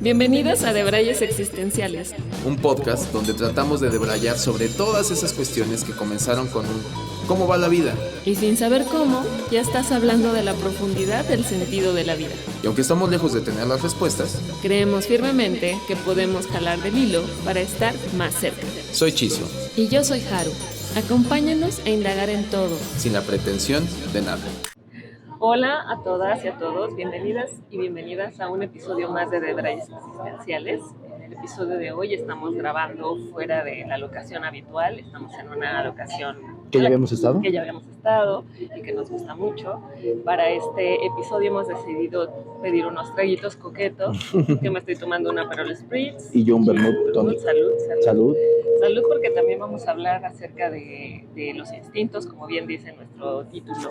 Bienvenidos a Debrayes Existenciales, un podcast donde tratamos de debrayar sobre todas esas cuestiones que comenzaron con un ¿cómo va la vida? Y sin saber cómo, ya estás hablando de la profundidad del sentido de la vida. Y aunque estamos lejos de tener las respuestas, creemos firmemente que podemos jalar del hilo para estar más cerca. Soy Chizo. Y yo soy Haru. Acompáñanos a indagar en todo, sin la pretensión de nada. Hola a todas y a todos, bienvenidas y bienvenidas a un episodio más de Debrayes Existenciales. En el episodio de hoy estamos grabando fuera de la locación habitual, estamos en una locación ¿Que ya habíamos estado? Que ya habíamos estado y que nos gusta mucho. Para este episodio hemos decidido pedir unos traguitos coquetos. Yo me estoy tomando una Aperol Spritz. Y yo un Vermut Tonic. Salud. Salud, porque también vamos a hablar acerca de los instintos, como bien dice nuestro título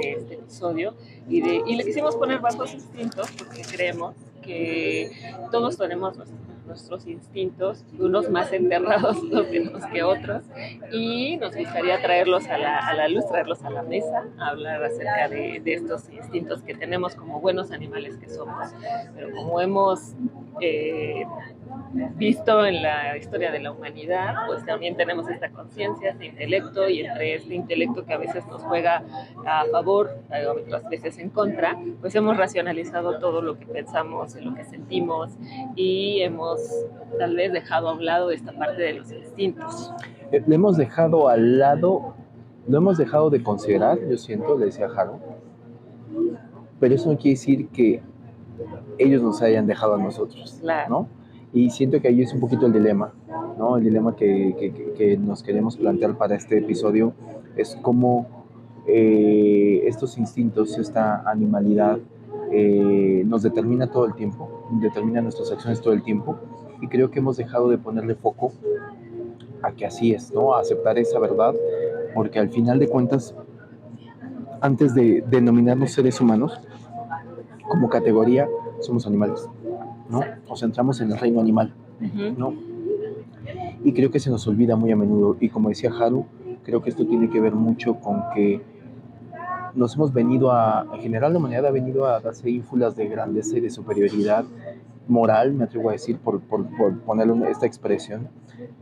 de este episodio. Y le quisimos poner bajos instintos porque creemos que todos tenemos nuestros instintos, unos más enterrados los tenemos que otros, y nos gustaría traerlos a la luz, traerlos a la mesa, a hablar acerca de estos instintos que tenemos como buenos animales que somos, pero como hemos visto en la historia de la humanidad, pues también tenemos esta conciencia, este intelecto, y entre este intelecto que a veces nos juega a favor, otras veces en contra, pues hemos racionalizado todo lo que pensamos y lo que sentimos, y hemos tal vez dejado a un lado esta parte de los instintos. Lo hemos dejado al lado, lo hemos dejado de considerar, yo siento, le decía Haru, pero eso no quiere decir que ellos nos hayan dejado a nosotros, claro, ¿no? Y siento que ahí es un poquito el dilema, ¿no? El dilema que nos queremos plantear para este episodio es cómo estos instintos, esta animalidad nos determina todo el tiempo, determina nuestras acciones todo el tiempo, y creo que hemos dejado de ponerle foco a que así es, ¿no? A aceptar esa verdad, porque al final de cuentas, antes de denominarnos seres humanos, como categoría, somos animales, ¿no? Nos centramos en el reino animal, ¿no? Y creo que se nos olvida muy a menudo, y como decía Haru, creo que esto tiene que ver mucho con que nos hemos venido en general la humanidad ha venido a darse ínfulas de grandeza y de superioridad moral, me atrevo a decir, por ponerle esta expresión,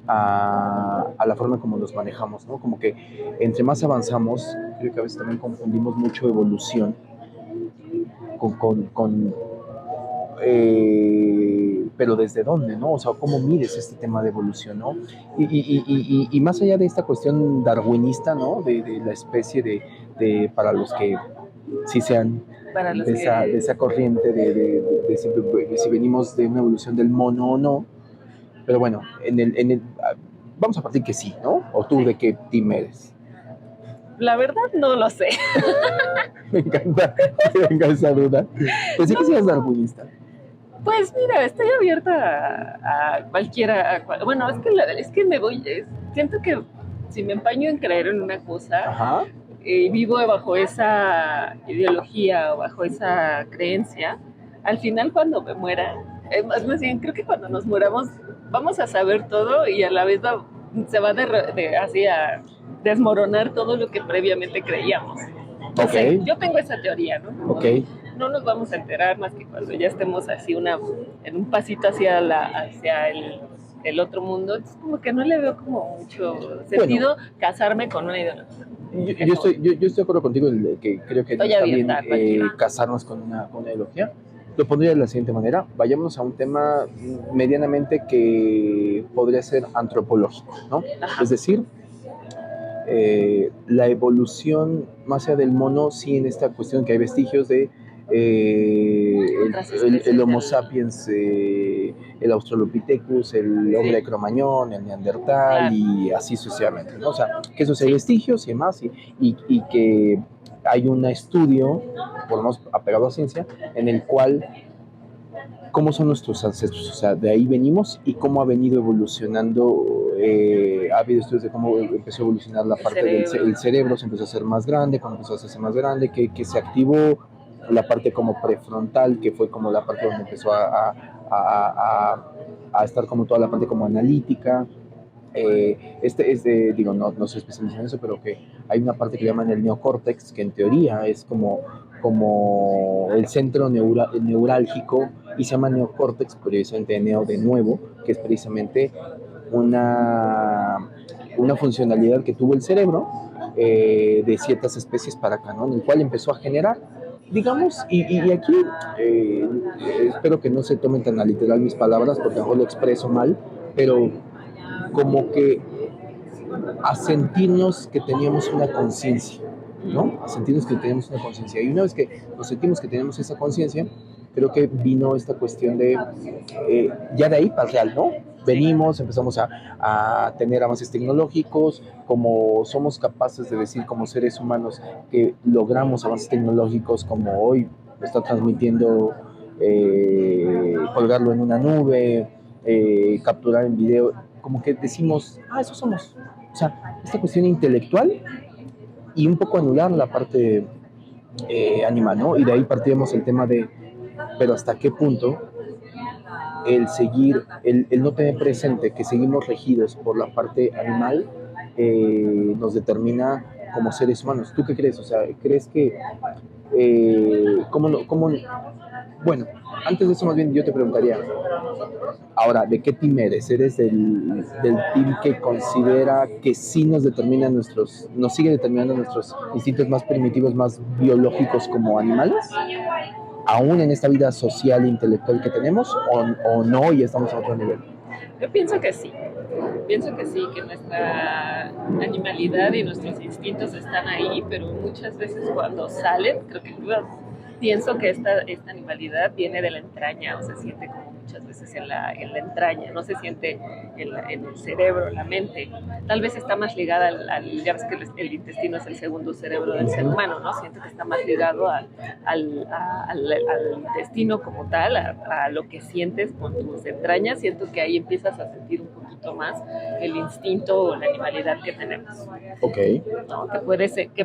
a la forma como nos manejamos, ¿no? Como que entre más avanzamos, creo que a veces también confundimos mucho evolución pero ¿desde dónde, no? O sea, ¿cómo mides este tema de evolución, no? Y más allá de esta cuestión darwinista, ¿no? De la especie para los que sí sean de esa corriente de si venimos de una evolución del mono o no, pero bueno, vamos a partir que sí, ¿no? ¿O tú de qué team eres? La verdad no lo sé. Me encanta que venga esa duda. Pensé que seas darwinista. Pues mira, estoy abierta a cualquiera. Bueno, es que me voy. Siento que si me empaño en creer en una cosa, vivo bajo esa ideología o bajo esa creencia, al final cuando me muera, más bien creo que cuando nos muramos vamos a saber todo, y a la vez se va así a desmoronar todo lo que previamente creíamos. Entonces, yo tengo esa teoría, ¿no? Okay. No nos vamos a enterar más que cuando ya estemos así en un pasito hacia el otro mundo. Entonces, como que no le veo como mucho sentido casarme con una ideología. Yo estoy de acuerdo contigo en que creo que está bien casarnos con una ideología. Lo pondría de la siguiente manera: vayámonos a un tema medianamente que podría ser antropológico, ¿no? Ajá. Es decir, la evolución más allá del mono, sí, en esta cuestión que hay vestigios de el Homo sapiens, el Australopithecus, el hombre de Cro-Magnon, el Neandertal, y así sucesivamente, ¿no? O sea, que esos hay vestigios y demás, y que hay un estudio, por lo menos apegado a ciencia, en el cual cómo son nuestros ancestros, o sea, de ahí venimos y cómo ha venido evolucionando. Ha habido estudios de cómo empezó a evolucionar la parte del cerebro, se empezó a hacer más grande, cuando empezó a hacerse más grande, que se activó la parte como prefrontal, que fue como la parte donde empezó a estar como toda la parte como analítica, digo, no soy especialista en eso, pero que hay una parte que llaman el neocórtex, que en teoría es como el centro neurálgico, y se llama neocórtex, precisamente neo de nuevo, que es precisamente una funcionalidad que tuvo el cerebro de ciertas especies para acá, ¿no? En el cual empezó a generar, digamos, y aquí espero que no se tomen tan a literal mis palabras, porque a lo mejor lo expreso mal, pero como que a sentirnos que teníamos una conciencia, ¿no? A sentirnos que teníamos una conciencia. Y una vez que nos sentimos que tenemos esa conciencia, creo que vino esta cuestión de, ya de ahí para el real, ¿no? Venimos, empezamos a tener avances tecnológicos, como somos capaces de decir como seres humanos que logramos avances tecnológicos como hoy está transmitiendo, colgarlo en una nube, capturar en video, como que decimos, eso somos. O sea, esta cuestión intelectual y un poco anular la parte animal, ¿no? Y de ahí partíamos el tema de, pero hasta qué punto el seguir, el no tener presente que seguimos regidos por la parte animal nos determina como seres humanos. ¿Tú qué crees? O sea, ¿crees que bueno, antes de eso más bien yo te preguntaría, ahora, ¿de qué team eres? ¿Eres del team que considera que sí nos sigue determinando nuestros instintos más primitivos, más biológicos como animales? ¿Aún en esta vida social e intelectual que tenemos o no y estamos a otro nivel? Yo pienso que sí, que nuestra animalidad y nuestros instintos están ahí, pero muchas veces cuando salen, creo que pienso que esta animalidad viene de la entraña, o se siente como muchas veces en la entraña, no se siente en el cerebro, la mente. Tal vez está más ligada ya ves que el intestino es el segundo cerebro del ser humano, ¿no? Siento que está más ligado al intestino como tal, a lo que sientes con tus entrañas. Siento que ahí empiezas a sentir un poquito más el instinto o la animalidad que tenemos. Ok. ¿No? Que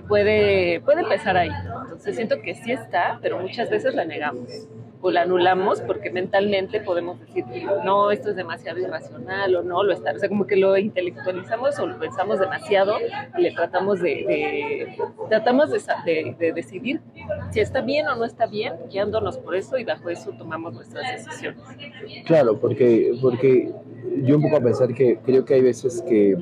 puede empezar ahí. Entonces siento que sí está, pero muchas veces la negamos o la anulamos porque mentalmente podemos decir, no, esto es demasiado irracional o no lo está. O sea, como que lo intelectualizamos o lo pensamos demasiado y le tratamos de decidir si está bien o no está bien, guiándonos por eso, y bajo eso tomamos nuestras decisiones. Claro, porque yo un poco a pensar que creo que hay veces y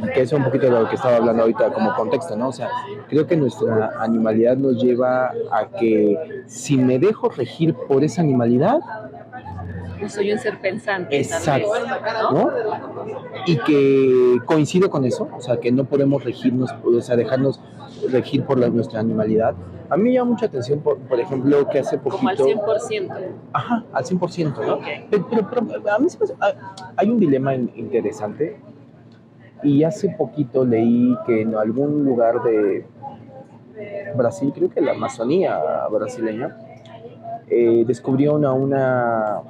que es un poquito de lo que estaba hablando ahorita como contexto, ¿no? O sea, creo que nuestra animalidad nos lleva a que si me dejo regir por esa animalidad, no soy un ser pensante. Exacto, ¿no? Y que coincido con eso, o sea, que no podemos regirnos, o sea, dejarnos regir por nuestra animalidad. A mí me llama mucha atención, por ejemplo, que hace poquito... Como al 100%. Ajá, al 100%, ¿no? Okay. Pero a mí hay un dilema interesante, y hace poquito leí que en algún lugar de Brasil, creo que la Amazonía brasileña, descubrió una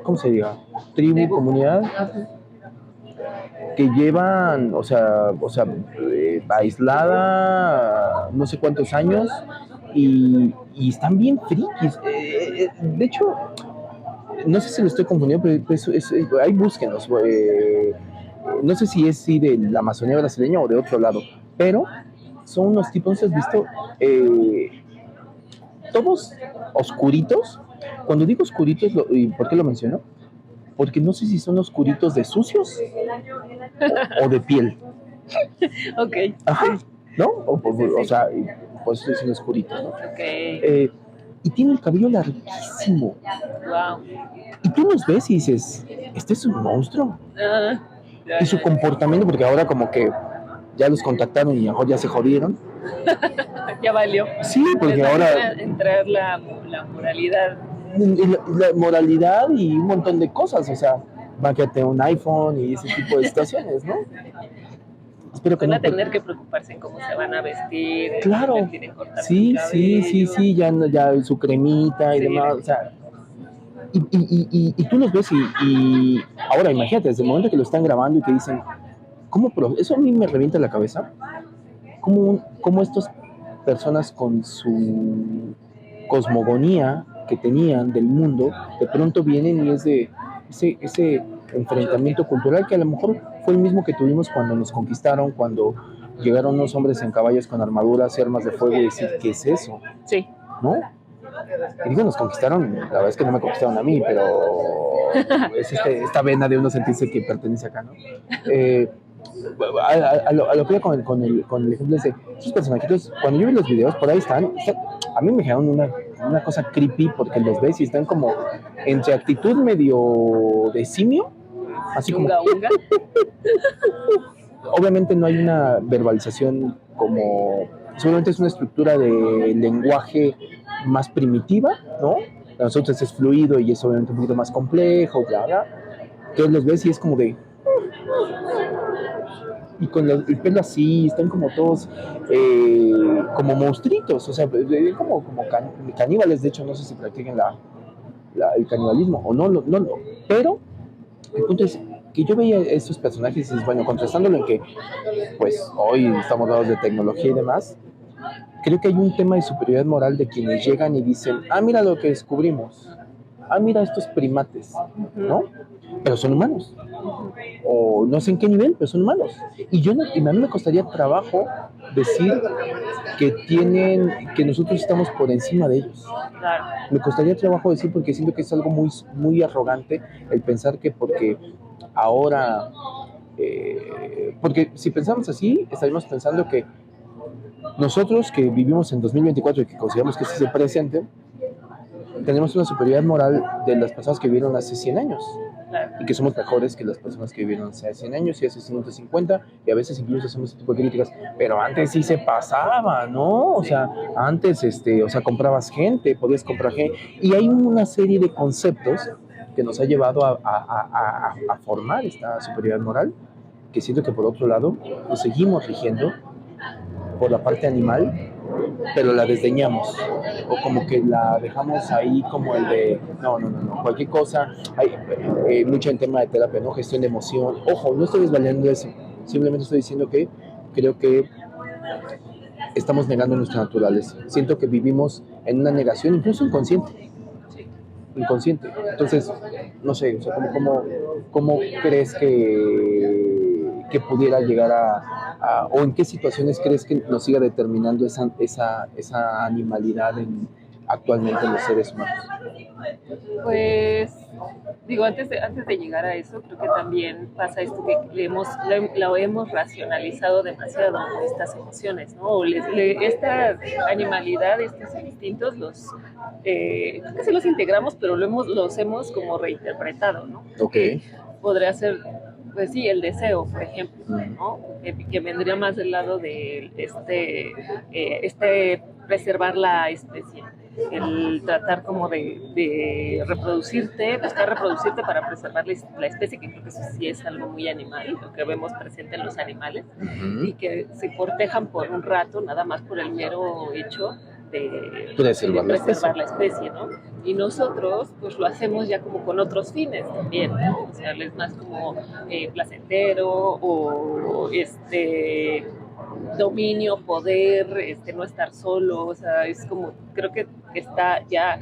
¿cómo se diga? Tribu, comunidad, que llevan, o sea, aislada no sé cuántos años y están bien frikis. De hecho, no sé si lo estoy confundiendo, pero ahí búsquenos. No sé si es de la Amazonía brasileña o de otro lado, pero son unos tipos, ¿has visto? Todos oscuritos. Cuando digo oscuritos, ¿y por qué lo menciono? Porque no sé si son oscuritos de sucios o de piel. Ok. Ajá, ¿no? O sea, por eso estoy diciendo oscuritos, ¿no? Ok. Y tiene el cabello larguísimo. Wow. Y tú los ves y dices, este es un monstruo. Y su comportamiento, porque ahora como que ya los contactaron y mejor ya se jodieron. Ya valió. Sí, porque ahora... Entrar la moralidad. La moralidad y un montón de cosas, o sea, máquete un iPhone y ese tipo de situaciones, ¿no? Espero que van no a tener que preocuparse en cómo se van a vestir. Claro, sí, ya su cremita y sí, demás, o sea, y tú los ves y ahora imagínate, desde el momento que lo están grabando y que dicen, eso a mí me revienta la cabeza, cómo estas personas con su cosmogonía que tenían del mundo, de pronto vienen y es de ese enfrentamiento cultural que a lo mejor fue el mismo que tuvimos cuando nos conquistaron, cuando llegaron unos hombres en caballos con armaduras y armas de fuego y decir, ¿qué es eso? Sí. ¿No? Y digo, nos conquistaron, la verdad es que no me conquistaron a mí, pero es esta vena de uno sentirse que pertenece acá, ¿no? A lo que iba con el ejemplo es de esos personajitos, cuando yo vi los videos, por ahí están, a mí me generaron una cosa creepy porque los ves y están como entre actitud medio de simio, así como... Unga. Obviamente no hay una verbalización como... Seguramente es una estructura de lenguaje más primitiva, ¿no? Para nosotros es fluido y es obviamente un poquito más complejo, bla, bla. Entonces los ves y es como de... Y con el pelo así, están como todos como monstruitos, o sea, como caníbales. De hecho, no sé si practiquen el canibalismo o no, pero el punto es que yo veía estos personajes y bueno, contrastándolo en que pues hoy estamos dados de tecnología y demás, creo que hay un tema de superioridad moral de quienes llegan y dicen, mira lo que descubrimos, mira estos primates, ¿no? Pero son humanos, o no sé en qué nivel, pero son humanos. Y a mí me costaría trabajo decir que nosotros estamos por encima de ellos. Claro. Me costaría trabajo decir porque siento que es algo muy, muy arrogante el pensar que porque ahora, porque si pensamos así, estaríamos pensando que nosotros que vivimos en 2024 y que consideramos que este es el presente, tenemos una superioridad moral de las personas que vivieron hace 100 años. Y que somos mejores que las personas que vivieron hace 100 años y hace 150, y a veces incluso hacemos este tipo de críticas, pero antes sí se pasaba, ¿no? O sea, antes, comprabas gente, podías comprar gente, y hay una serie de conceptos que nos ha llevado a formar esta superioridad moral, que siento que por otro lado nos seguimos rigiendo por la parte animal, pero la desdeñamos, o como que la dejamos ahí como el de, no, cualquier cosa, hay mucho en tema de terapia, ¿no? Gestión de emoción, ojo, no estoy desvalidando eso, simplemente estoy diciendo que creo que estamos negando nuestra naturaleza, siento que vivimos en una negación, incluso inconsciente, entonces, no sé, o sea, ¿cómo crees que pudiera llegar o en qué situaciones crees que nos siga determinando esa animalidad actualmente en los seres humanos? Pues, digo, antes de llegar a eso, creo que también pasa esto que lo hemos racionalizado demasiado, estas emociones, ¿no? Esta animalidad, estos instintos, creo que sí los integramos, pero los hemos como reinterpretado, ¿no? Ok. Podría ser, pues sí, el deseo, por ejemplo, ¿no? Que vendría más del lado de preservar la especie, el tratar como de buscar reproducirte para preservar la especie, que creo que eso sí es algo muy animal, lo que vemos presente en los animales, y que se cortejan por un rato, nada más por el mero hecho de preservar la especie, ¿no? Y nosotros pues lo hacemos ya como con otros fines también, ¿no? O sea, es más como placentero o dominio, poder, no estar solo, o sea, es como, creo que está ya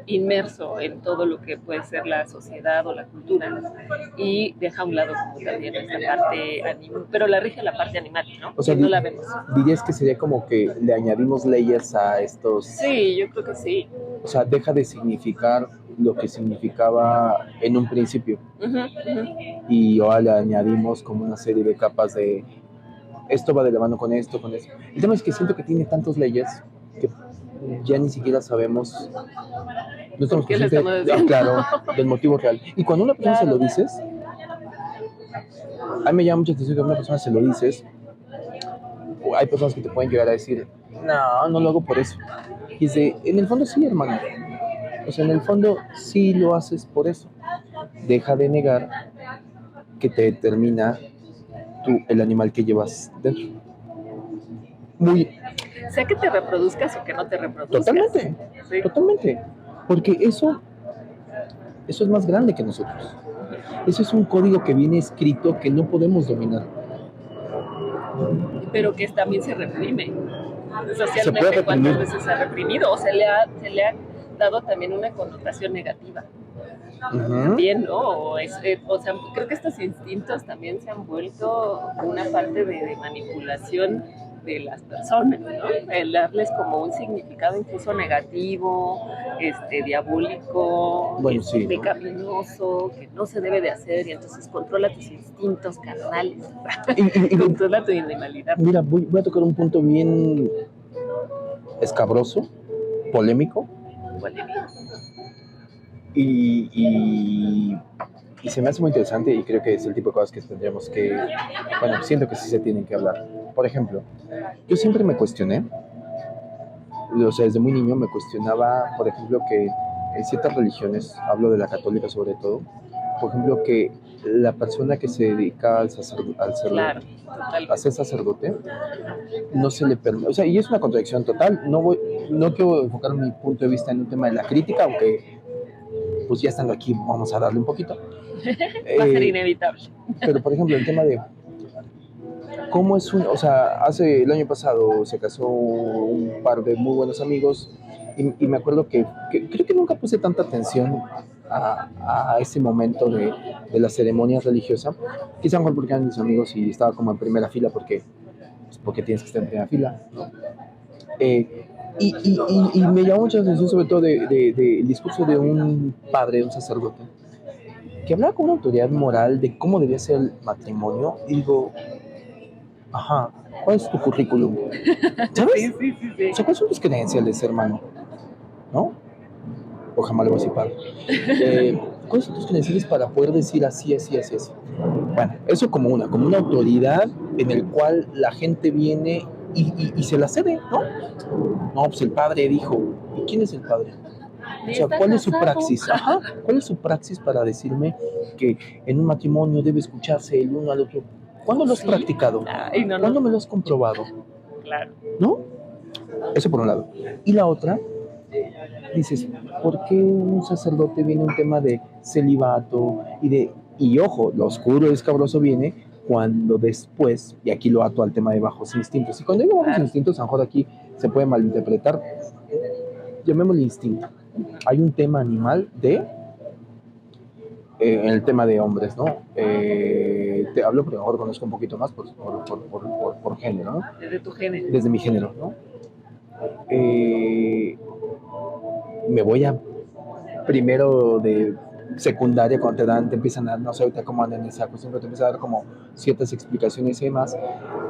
inmerso en todo lo que puede ser la sociedad o la cultura, y deja a un lado como también esta parte animal, pero la rige la parte animal, ¿no? O sea, no la vemos. ¿Dirías que sería como que le añadimos leyes a estos? Sí, yo creo que sí. O sea, deja de significar lo que significaba en un principio. Y ahora le añadimos como una serie de capas de esto va de la mano con esto, con eso. El tema es que siento que tiene tantas leyes que ya ni siquiera sabemos, no estamos conscientes del motivo real. Y cuando una persona se lo dices, a mí me llama mucha atención que cuando una persona se lo dices, hay personas que te pueden llegar a decir, no lo hago por eso. Y dice, en el fondo sí, hermano. O sea, en el fondo sí lo haces por eso. Deja de negar que te determina el animal que llevas dentro. Sea que te reproduzcas o que no te reproduzcas. Totalmente. Porque eso es más grande que nosotros. Eso es un código que viene escrito que no podemos dominar. Pero que también se reprime. Socialmente, ¿cuántas veces se ha reprimido? O se le ha dado también una connotación negativa. también, ¿no? O sea, creo que estos instintos también se han vuelto una parte de manipulación de las personas, ¿no? El darles como un significado incluso negativo, diabólico, bueno, sí, ¿no? pecaminoso, que no se debe de hacer, y entonces controla tus instintos carnales, Y controla tu animalidad. mira, voy a tocar un punto bien escabroso, polémico, y se me hace muy interesante, y creo que es el tipo de cosas que tendríamos que, bueno, siento que sí se tienen que hablar. Por ejemplo, yo siempre me cuestioné, o sea, desde muy niño me cuestionaba, por ejemplo, que en ciertas religiones, hablo de la católica sobre todo, por ejemplo, que la persona que se dedica al Claro, a ser sacerdote, no se le permite, o sea, y es una contradicción total, no quiero enfocar mi punto de vista en un tema de la crítica, aunque pues ya estando aquí vamos a darle un poquito. Va a ser inevitable. Pero por ejemplo, el tema de cómo es o sea, el año pasado se casó un par de muy buenos amigos y me acuerdo que creo que nunca puse tanta atención a ese momento de la ceremonia religiosa, quizá mejor porque eran mis amigos y estaba como en primera fila porque tienes que estar en primera fila, ¿no? Y me llamó mucha atención sobre todo del discurso de un padre, un sacerdote, que hablaba con una autoridad moral de cómo debía ser el matrimonio, y digo, ajá, ¿cuál es tu currículum? ¿Sabes? Sí. O sea, ¿cuáles son tus credenciales, hermano? ¿No? O jamás le voy a decir padre. ¿Cuáles son tus credenciales para poder decir así? Bueno, eso como una autoridad en el cual la gente viene y se la cede, ¿no? No, pues el padre dijo. ¿Y quién es el padre? O sea, ¿cuál es su praxis? Ajá, ¿cuál es su praxis para decirme que en un matrimonio debe escucharse el uno al otro? ¿Cuándo lo has practicado? ¿Cuándo me lo has comprobado? Claro. ¿No? Eso por un lado. Y la otra, dices, ¿por qué un sacerdote viene un tema de celibato y ojo, lo oscuro y escabroso viene cuando después, y aquí lo ato al tema de bajos instintos, y cuando digo bajos instintos, a lo mejor aquí se puede malinterpretar, llamémosle instinto. Hay un tema animal en el tema de hombres, ¿no? Te hablo porque a lo mejor conozco un poquito más por género, ¿no? Desde tu género. Desde mi género, ¿no? Me voy a primero de secundaria, cuando te empiezan a dar, no sé ahorita cómo andan en esa cuestión, pero te empiezan a dar como ciertas explicaciones y demás.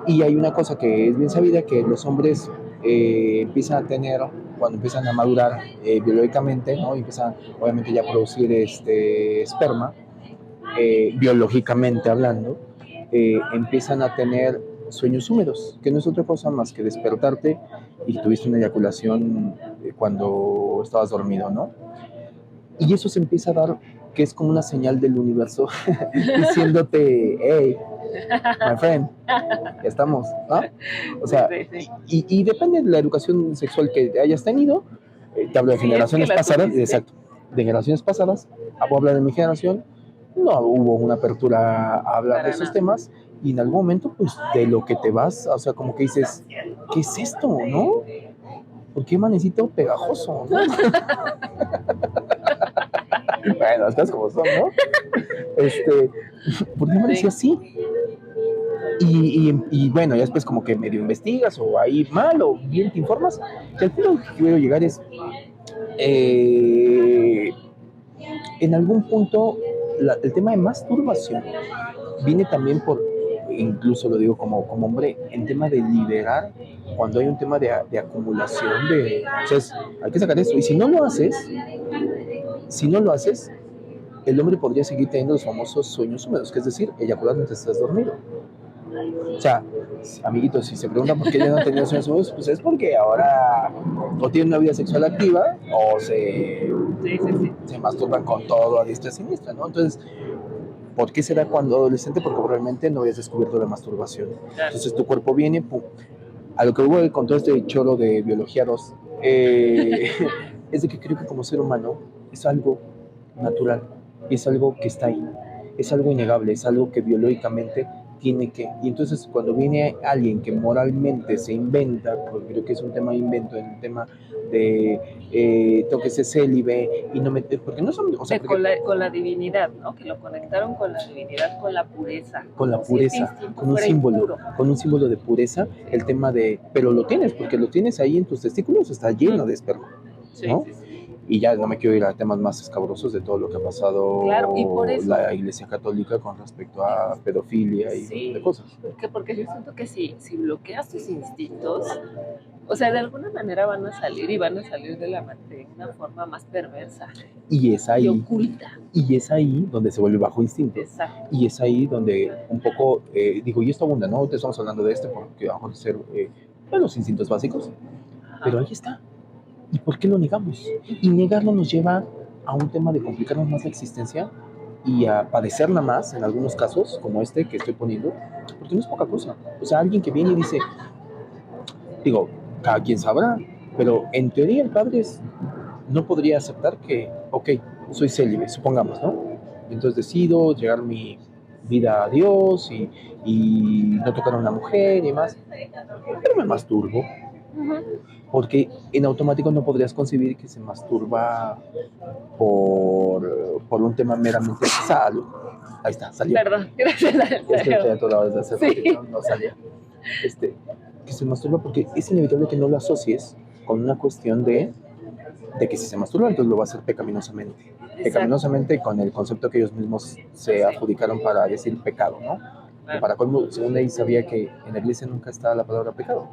Y hay una cosa que es bien sabida, que los hombres empiezan a tener, cuando empiezan a madurar biológicamente, ¿no? Y empiezan obviamente ya a producir esperma, biológicamente hablando, empiezan a tener sueños húmedos, que no es otra cosa más que despertarte y tuviste una eyaculación cuando estabas dormido, ¿no? Y eso se empieza a dar, que es como una señal del universo diciéndote, hey, my friend, ya estamos, ¿no? O sea, y depende de la educación sexual que hayas tenido, te hablo de generaciones pasadas, exacto, de generaciones pasadas, voy a hablar de mi generación, no hubo una apertura a hablar de esos temas, y en algún momento, pues, de lo que te vas, o sea, como que dices, ¿qué es esto, no? ¿Por qué manecito pegajoso, no? Bueno, las cosas como son, ¿no? ¿Por qué manecía así? Y bueno, ya después como que medio investigas, o ahí mal, o bien te informas, y al final lo que quiero llegar es, en algún punto, el tema de masturbación viene también por, incluso lo digo como hombre, en tema de liberar, cuando hay un tema de acumulación o sea, hay que sacar esto, y si no lo haces, el hombre podría seguir teniendo los famosos sueños húmedos, que es decir, eyacular mientras estás dormido. O sea, amiguitos, si se preguntan por qué ya no han tenido sueños húmedos, pues es porque ahora o tienen una vida sexual activa o se masturban con todo a diestra y siniestra, ¿no? Entonces, ¿por qué será cuando adolescente? Porque probablemente no habías descubierto la masturbación. Entonces tu cuerpo viene, pum. A lo que voy con todo este choro de biología 2, es de que creo que como ser humano es algo natural, y es algo que está ahí, es algo innegable, es algo que biológicamente tiene que. Y entonces cuando viene alguien que moralmente se inventa, porque creo que es un tema de invento, el tema de tengo que ser célibe y no me. Porque no son. O sea, porque, con la divinidad, ¿no? Que lo conectaron con la divinidad, con la pureza. Con la pureza, Si con un símbolo de pureza, el tema de. Pero lo tienes, porque lo tienes ahí en tus testículos, está lleno de esperma. ¿No? Sí. Y ya no me quiero ir a temas más escabrosos de todo lo que ha pasado y por eso, la Iglesia Católica con respecto a pedofilia y un montón de cosas. Porque yo siento que si bloqueas tus instintos, o sea, de alguna manera van a salir de una forma más perversa. Y es ahí. Y oculta. Y es ahí donde se vuelve bajo instinto. Exacto. Y es ahí donde un poco, digo, y esto abunda, ¿no? Te estamos hablando de porque vamos a ser los instintos básicos. Ajá. Pero ahí está. ¿Y por qué lo negamos? Y negarlo nos lleva a un tema de complicarnos más la existencia y a padecerla más en algunos casos, como este que estoy poniendo, porque no es poca cosa. O sea, alguien que viene y dice, digo, cada quien sabrá, pero en teoría el padre no podría aceptar que, ok, soy célibe, supongamos, ¿no? Entonces decido llegar mi vida a Dios y no tocar a una mujer y demás, pero me masturbo. Porque en automático no podrías concebir que se masturba por un tema meramente salud. Ahí está, salió. Perdón, gracias. Estoy atorado desde hace rato, no salía. Que se masturba porque es inevitable que no lo asocies con una cuestión de que si se masturba, entonces lo va a hacer pecaminosamente. Exacto. Pecaminosamente con el concepto que ellos mismos se adjudicaron para decir pecado, ¿no? Que para colmo, según ahí sabía que en la iglesia nunca está la palabra pecado.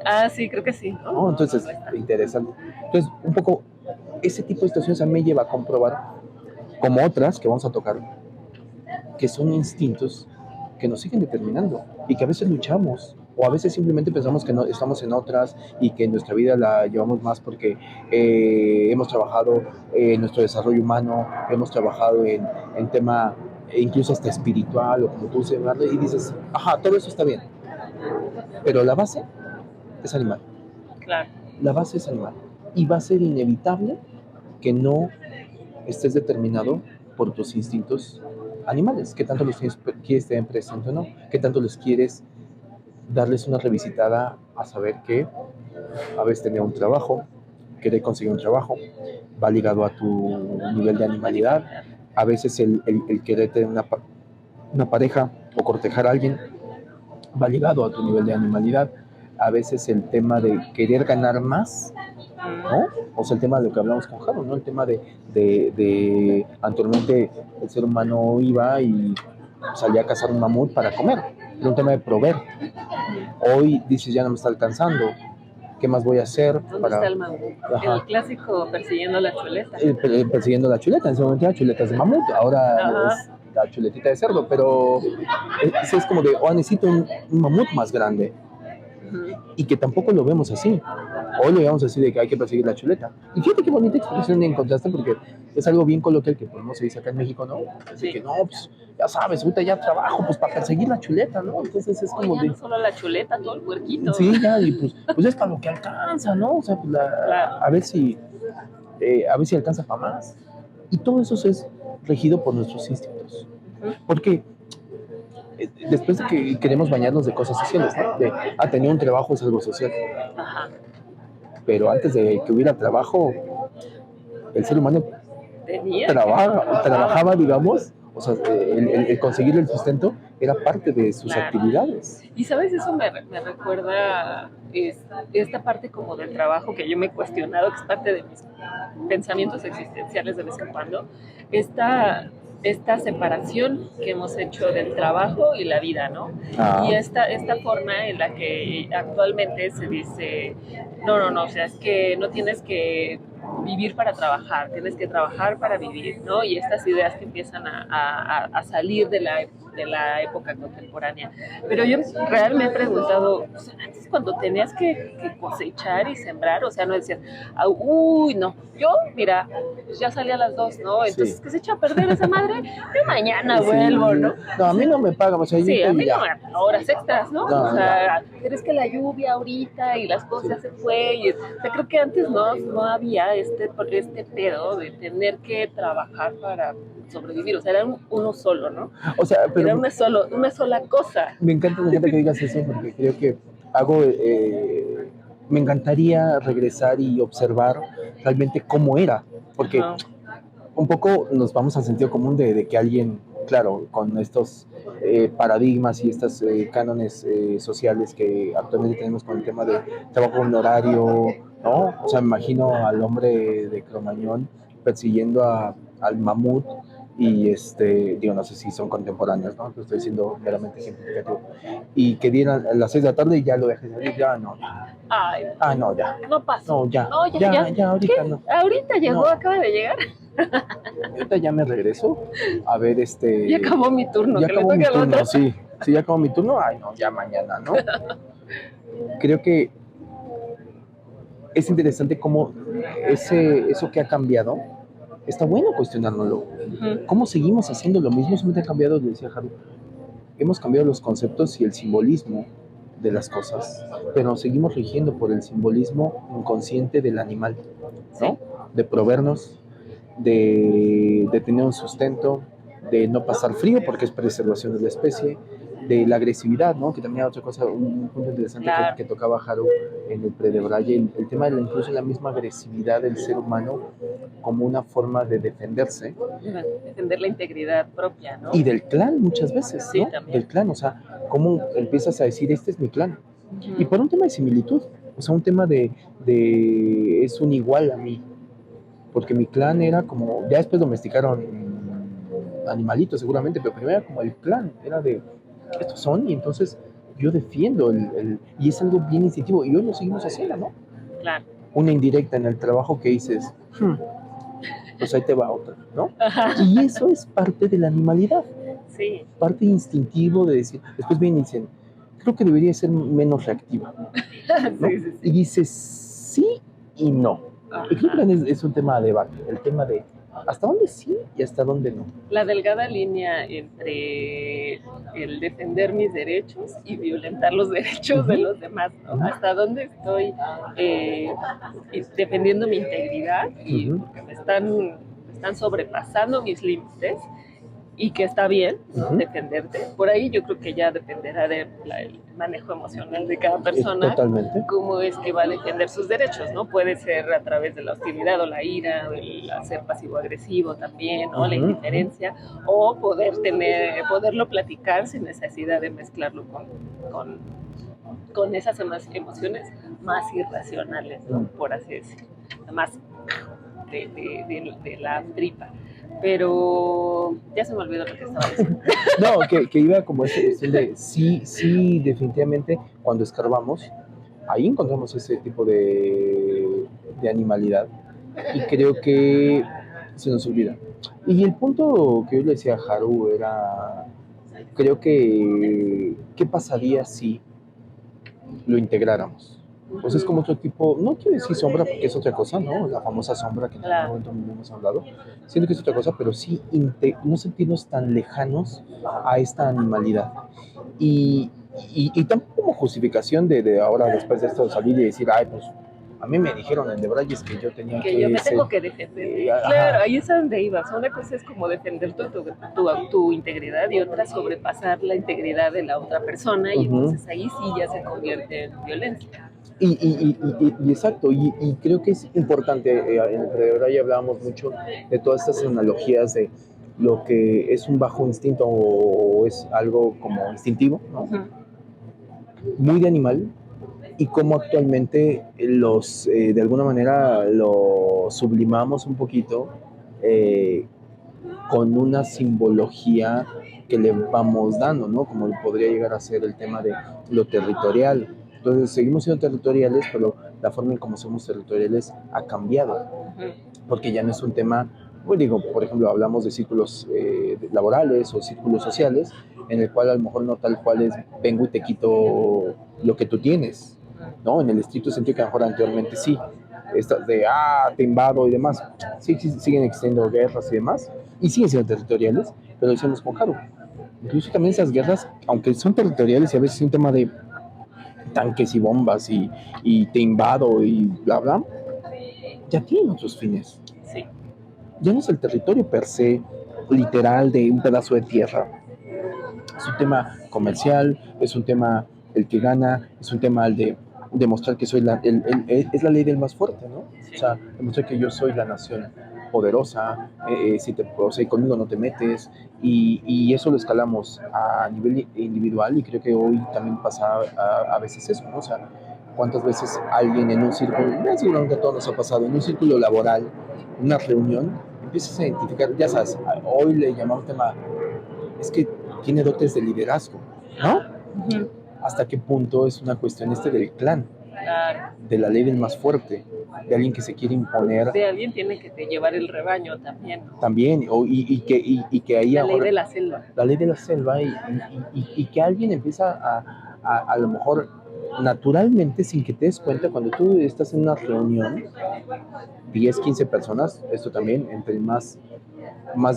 Ah, sí, creo que sí. ¿No? Entonces, interesante. Entonces, un poco, ese tipo de situaciones a mí me lleva a comprobar, como otras que vamos a tocar, que son instintos que nos siguen determinando y que a veces luchamos, o a veces simplemente pensamos que no estamos en otras y que nuestra vida la llevamos más porque hemos trabajado en nuestro desarrollo humano, hemos trabajado en tema incluso hasta espiritual, o como tú dices, y dices, ajá, todo eso está bien, pero la base es animal. Claro. La base es animal. Y va a ser inevitable que no estés determinado por tus instintos animales. ¿Qué tanto los quieres tener presente o no? ¿Qué tanto les quieres darles una revisitada a saber que a veces tener un trabajo, querer conseguir un trabajo, va ligado a tu nivel de animalidad? A veces el querer tener una pareja o cortejar a alguien va ligado a tu nivel de animalidad. A veces el tema de querer ganar más, ¿no? O sea, el tema de lo que hablamos con Jaro, ¿no? El tema de anteriormente el ser humano iba y salía a cazar un mamut para comer. Era un tema de proveer. Hoy dices, ya no me está alcanzando. ¿Qué más voy a hacer? ¿Dónde está el mamut? Ajá. El clásico persiguiendo la chuleta. Persiguiendo la chuleta. En ese momento eran chuletas de mamut. Ahora es la chuletita de cerdo. Pero es como de, necesito un mamut más grande. Y que tampoco lo vemos así. Hoy lo vemos así de que hay que perseguir la chuleta. Y fíjate qué bonita expresión encontraste, porque es algo bien coloquial que podemos se dice acá en México, ¿no? Así que no, pues ya sabes, ahorita ya trabajo pues para perseguir la chuleta, ¿no? Entonces es como de... no solo la chuleta, todo el puerquito. Sí, ya, y pues es para lo que alcanza, ¿no? O sea, pues a ver si alcanza para más. Y todo eso es regido por nuestros instintos. Porque después de que queremos bañarnos de cosas sociales, ¿no? De, tener un trabajo es algo social. Ajá. Pero antes de que hubiera trabajo, el ser humano trabajaba, digamos, o sea, el conseguir el sustento era parte de sus actividades. Y sabes, eso me recuerda esta parte como del trabajo que yo me he cuestionado, que es parte de mis pensamientos existenciales de vez en cuando, esta separación que hemos hecho del trabajo y la vida, ¿no? Y esta forma en la que actualmente se dice, no, o sea, es que no tienes que vivir para trabajar, tienes que trabajar para vivir, ¿no? Y estas ideas que empiezan a salir de la época contemporánea. Pero yo realmente he preguntado, o sea, antes cuando tenías que cosechar y sembrar, o sea, no decías, uy, no, yo, mira, pues ya salí a las 2, ¿no? Entonces, ¿qué se echa a perder esa madre? Yo mañana vuelvo, ¿no? No, a mí no me pagan, o sea, sí, a mí no me pagan horas extras, ¿no? O sea, ¿crees que la lluvia ahorita y las cosas se fue? Y, o sea, creo que antes no había este pedo de tener que trabajar para sobrevivir, o sea, era uno solo, ¿no? O sea, pero era una sola cosa. Me encanta que digas eso, porque creo que me encantaría regresar y observar realmente cómo era, porque un poco nos vamos al sentido común de que alguien, claro, con estos paradigmas y estos cánones sociales que actualmente tenemos con el tema de trabajo en horario, ¿no? O sea, me imagino al hombre de Cromañón persiguiendo al mamut y digo, no sé si son contemporáneos, ¿no? Lo estoy diciendo meramente ejemplificativo. Y que dieran a las 6 de la tarde y ya lo dejé salir, ya no. Ay, no, ya. No pasa. No, ya. No, ya. Ahorita ¿qué? no. Ahorita llegó, No. Acaba de llegar. Ahorita ya me regreso a ver Ya acabó mi turno. Ya que acabó le mi toque al turno, otro. sí. Sí, ya acabó mi turno. Ay, no, ya mañana, ¿no? Creo que es interesante cómo eso que ha cambiado, está bueno cuestionárnoslo. Ujú. ¿Cómo seguimos haciendo lo mismo? Solamente ha cambiado, le decía Haru. Hemos cambiado los conceptos y el simbolismo de las cosas, pero nos seguimos rigiendo por el simbolismo inconsciente del animal, ¿no? Sí. De proveernos, de tener un sustento, de no pasar frío porque es preservación de la especie, de la agresividad, ¿no? Que también era otra cosa, un punto interesante Claro. que tocaba Haru en el Predebraye, el tema de incluso la misma agresividad del ser humano como una forma de defenderse. Defender la integridad propia, ¿no? Y del clan muchas veces, Sí, ¿no? también. Del clan, o sea, cómo empiezas a decir, este es mi clan. Uh-huh. Y por un tema de similitud, o sea, un tema de es un igual a mí. Porque mi clan era como, ya después domesticaron animalitos seguramente, pero primero era como el clan, era de, estos son, y entonces yo defiendo y es algo bien instintivo, y hoy lo seguimos haciendo, ¿no? Claro. Una indirecta en el trabajo que dices, pues ahí te va otra, ¿no? Ajá. Y eso es parte de la animalidad. Sí. Parte instintivo de decir, después vienen y dicen, creo que debería ser menos reactiva, ¿no? Sí. Y dices, sí y no. Ajá. Y creo que es un tema de debate, el tema de hasta dónde sí y hasta dónde no. La delgada línea entre el defender mis derechos y violentar los derechos de los demás, ¿no? Hasta dónde estoy defendiendo mi integridad y porque me están sobrepasando mis límites y que está bien, ¿no? Defenderte. Por ahí yo creo que ya dependerá del manejo emocional de cada persona. Totalmente. Cómo es que va a defender sus derechos, ¿no? Puede ser a través de la hostilidad o la ira, o el ser pasivo-agresivo también, ¿no? La indiferencia, o poderlo platicar sin necesidad de mezclarlo con esas emociones más irracionales, ¿no? Por así decirlo, más de la tripa. Pero ya se me olvidó lo que estaba diciendo. No, que iba como esa cuestión de sí, definitivamente, cuando escarbamos, ahí encontramos ese tipo de animalidad. Y creo que se nos olvida. Y el punto que yo le decía a Haru era, creo que, ¿qué pasaría si lo integráramos? Pues es como otro tipo, no quiero decir sombra porque es otra cosa, ¿no? La famosa sombra que en algún momento hemos hablado. Siento que es otra cosa, pero sí no sentirnos tan lejanos a esta animalidad. Y tampoco como justificación de ahora, después de esto, salir y decir, ay, pues a mí me dijeron en Debrayes que yo tenía que yo me tengo que defender. Claro, ahí es a donde ibas. Una cosa es como defender tu integridad y otra sobrepasar la integridad de la otra persona y entonces ahí sí ya se convierte en violencia. Y exacto, y creo que es importante, en el Predebraye hablábamos mucho de todas estas analogías de lo que es un bajo instinto o es algo como instintivo, ¿no? Muy de animal, y cómo actualmente de alguna manera lo sublimamos un poquito con una simbología que le vamos dando, ¿no? Como podría llegar a ser el tema de lo territorial. Entonces seguimos siendo territoriales, pero la forma en cómo somos territoriales ha cambiado, porque ya no es un tema, pues digo, por ejemplo, hablamos de círculos laborales o círculos sociales, en el cual a lo mejor no tal cual es vengo y te quito lo que tú tienes, ¿no? En el estricto sentido que a lo mejor anteriormente sí, estas de te invado y demás, sí siguen existiendo guerras y demás, y siguen siendo territoriales, pero lo decíamos con Haru. Incluso también esas guerras, aunque son territoriales y a veces es un tema de tanques y bombas y te invado y bla bla, ya tienen otros fines. Sí. Ya no es el territorio per se literal de un pedazo de tierra. Es un tema comercial, es un tema el que gana, es un tema el de demostrar que soy es la ley del más fuerte, ¿no? O sea, demostrar que yo soy la nación poderosa, o sea, conmigo no te metes, y eso lo escalamos a nivel individual, y creo que hoy también pasa a veces eso, ¿no? O sea, cuántas veces alguien en un círculo, seguramente a todos nos ha pasado, en un círculo laboral, en una reunión, empiezas a identificar, ya sabes, hoy le llamamos tema, es que tiene dotes de liderazgo, ¿no? Ujú. ¿Hasta qué punto es una cuestión del clan, Claro. de la ley del más fuerte, de alguien que se quiere imponer? De alguien tiene que te llevar el rebaño también, ¿no? También, y que ahí La ley ahora, de la selva. la ley de la selva, y que alguien empieza a lo mejor naturalmente, sin que te des cuenta, cuando tú estás en una reunión, 10, 15 personas, esto también, entre más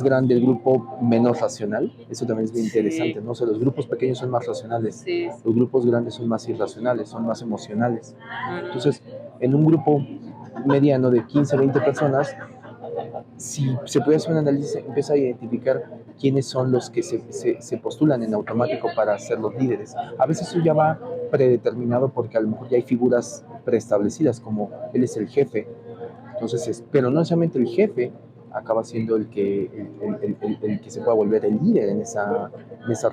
grande el grupo, menos racional. Eso también es bien interesante, ¿no? O sea, los grupos pequeños son más racionales, Sí. los grupos grandes son más irracionales, son más emocionales. Entonces, en un grupo mediano de 15, 20 personas, si se puede hacer un análisis, empieza a identificar quiénes son los que se postulan en automático para ser los líderes. A veces eso ya va predeterminado porque a lo mejor ya hay figuras preestablecidas, como él es el jefe. Entonces, pero no necesariamente el jefe acaba siendo el que se pueda volver el líder en esa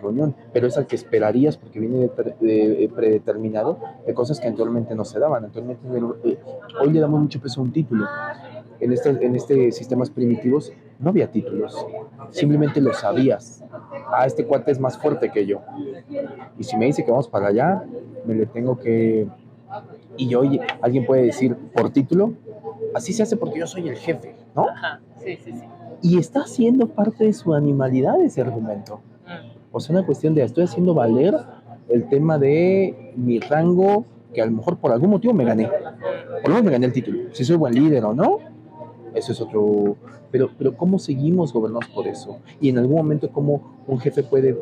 reunión, pero es al que esperarías porque viene predeterminado de cosas que anteriormente no se daban. Actualmente, hoy le damos mucho peso a un título. En sistemas primitivos no había títulos, simplemente lo sabías. Este cuate es más fuerte que yo, y si me dice que vamos para allá, me le tengo que... Y hoy alguien puede decir por título, así se hace porque yo soy el jefe, ¿no? Ajá, sí. Y está siendo parte de su animalidad ese argumento. O sea, una cuestión de estoy haciendo valer el tema de mi rango, que a lo mejor por algún motivo me gané. Por lo menos me gané el título. Si soy buen líder o no, eso es otro... Pero ¿cómo seguimos gobernados por eso? Y en algún momento, ¿cómo un jefe puede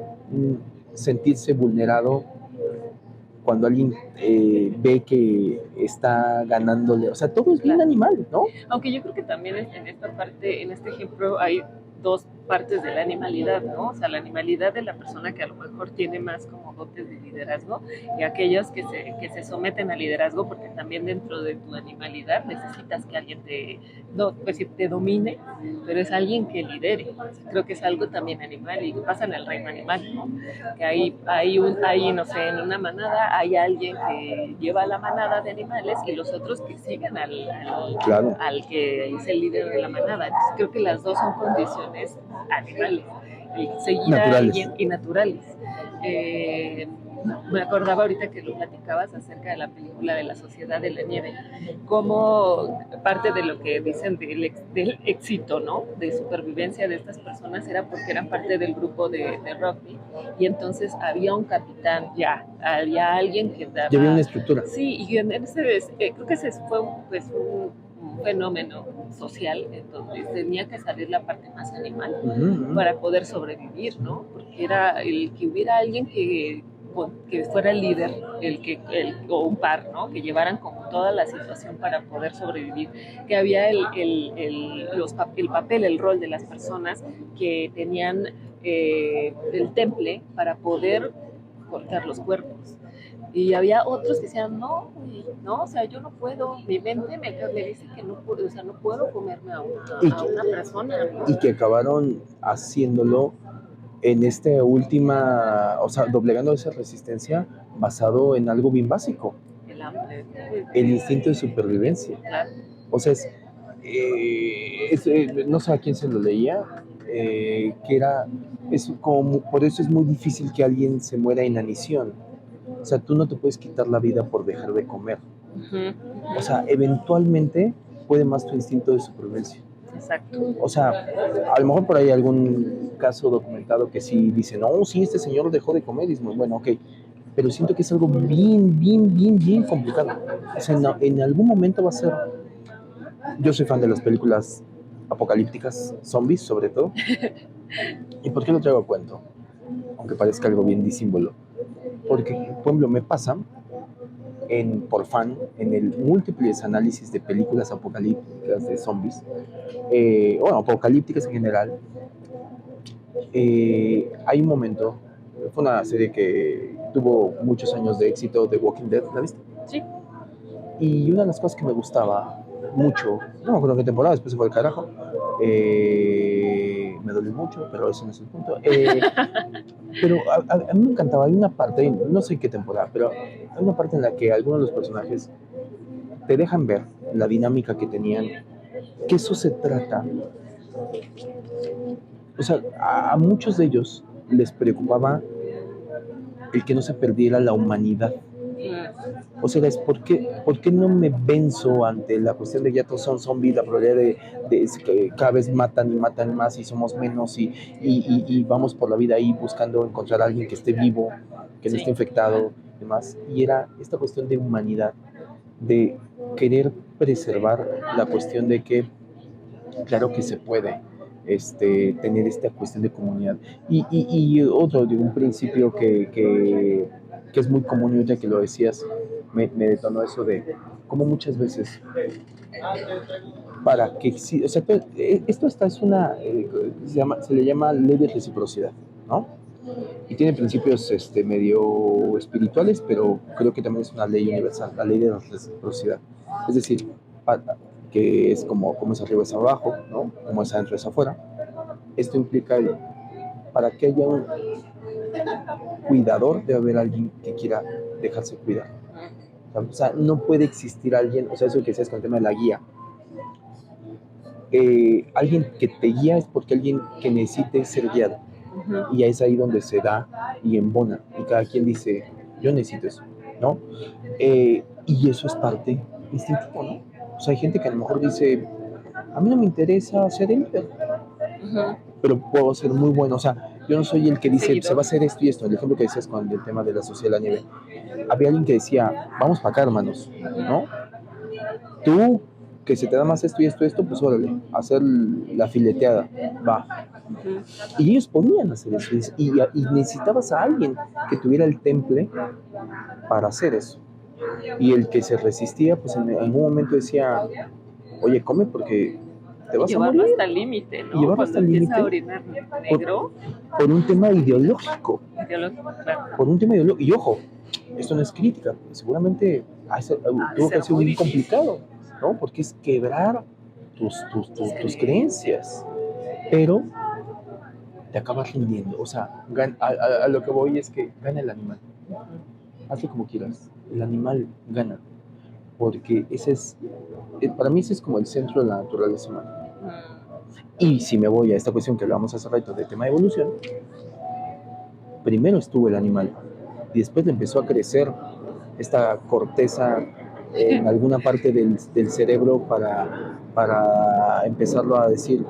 sentirse vulnerado cuando alguien ve que está ganándole? O sea, todo es bien animal, ¿no? Aunque yo creo que también en esta parte, en este ejemplo, hay dos partes de la animalidad, ¿no? O sea, la animalidad de la persona que a lo mejor tiene más como dotes de liderazgo, y aquellos que se someten al liderazgo, porque también dentro de tu animalidad necesitas que alguien te domine, pero es alguien que lidere. O sea, creo que es algo también animal, y pasa en el reino animal, ¿no? Que hay, no sé, en una manada hay alguien que lleva la manada de animales y los otros que siguen Claro. al que es el líder de la manada. Entonces creo que las dos son condiciones animales, seguir naturales. A alguien y naturales. Me acordaba ahorita que lo platicabas acerca de la película de La Sociedad de la Nieve, como parte de lo que dicen del éxito, ¿no? De supervivencia de estas personas era porque eran parte del grupo de rugby, y entonces había un capitán, había alguien que daba... Ya había una estructura. Sí, y creo que ese fue un fenómeno social, entonces tenía que salir la parte más animal para poder sobrevivir, ¿no? Porque era el que hubiera alguien que fuera el líder, o un par, ¿no? Que llevaran como toda la situación para poder sobrevivir, que había el rol de las personas que tenían el temple para poder cortar los cuerpos. Y había otros que decían, no, o sea, yo no puedo, mi mente me dice que no puedo, o sea, no puedo comerme a una persona. Y que acabaron haciéndolo en esta última, o sea, doblegando esa resistencia basado en algo bien básico. El hambre. El instinto de supervivencia. Claro. O sea, no sé a quién se lo leía, que por eso es muy difícil que alguien se muera en inanición. O sea, tú no te puedes quitar la vida por dejar de comer. O sea, eventualmente puede más tu instinto de supervivencia. Exacto. O sea, a lo mejor por ahí hay algún caso documentado que sí dice, no, sí, este señor dejó de comer, y es muy bueno, ok. Pero siento que es algo bien complicado. O sea, en algún momento va a ser... Yo soy fan de las películas apocalípticas, zombies sobre todo. ¿Y por qué lo traigo a cuento? Aunque parezca algo bien disímbolo. Porque, por ejemplo, me pasa por fan, en el múltiples análisis de películas apocalípticas de zombies, apocalípticas en general, hay un momento, fue una serie que tuvo muchos años de éxito, The Walking Dead, ¿la viste? Sí. Y una de las cosas que me gustaba mucho, no me acuerdo qué temporada, después se fue al carajo, me dolió mucho, pero ese no es el punto. Pero a mí me encantaba, hay una parte, no sé qué temporada, pero hay una parte en la que algunos de los personajes te dejan ver la dinámica que tenían, que eso se trata. O sea, a muchos de ellos les preocupaba el que no se perdiera la humanidad. O sea, es ¿por qué no me venzo ante la cuestión de que ya todos son zombies, la probabilidad de que cada vez matan y matan más y somos menos y vamos por la vida ahí buscando encontrar a alguien que esté vivo, que no esté infectado, demás. Y era esta cuestión de humanidad, de querer preservar la cuestión de que, claro que se puede, tener esta cuestión de comunidad. Y otro de un principio que es muy común, y ahorita que lo decías, me detonó eso de cómo muchas veces, para que o sea, esto es una, se le llama ley de reciprocidad, ¿no? Y tiene principios medio espirituales, pero creo que también es una ley universal, la ley de la reciprocidad. Es decir, que es como es arriba es abajo, ¿no? Como es adentro es afuera. Esto implica para que haya un cuidador, debe haber alguien que quiera dejarse cuidar. O sea, no puede existir alguien, o sea, eso que decías con el tema de la guía. Alguien que te guía es porque alguien que necesite ser guiado. Y es ahí donde se da y embona. Y cada quien dice, yo necesito eso, ¿no? Y eso es parte instintivo, ¿no? O sea, hay gente que a lo mejor dice, a mí no me interesa ser el líder, pero puedo ser muy bueno. O sea, yo no soy el que dice, se va a hacer esto y esto. El ejemplo que decías con el tema de la sociedad de la nieve. Había alguien que decía, vamos para acá, hermanos, ¿no? Tú, que se te da más esto y esto, pues órale, hacer la fileteada, va. Y ellos podían hacer eso, y necesitabas a alguien que tuviera el temple para hacer eso. Y el que se resistía, pues en algún momento decía, oye, come porque te vas a morir. Llevarlo hasta el límite, ¿no? Y llevarlo hasta el límite por un tema ideológico. Claro. Por un tema ideológico. Y ojo, esto no es crítica, seguramente tuvo que ser muy complicado, ¿no? Porque es quebrar tus creencias. Pero te acabas rindiendo. O sea, a lo que voy es que gana el animal. Hazlo como quieras. El animal gana. Porque para mí ese es como el centro de la naturaleza humana. Y si me voy a esta cuestión que hablábamos hace rato del tema de evolución, primero estuvo el animal y después le empezó a crecer esta corteza en alguna parte del cerebro para empezarlo a decir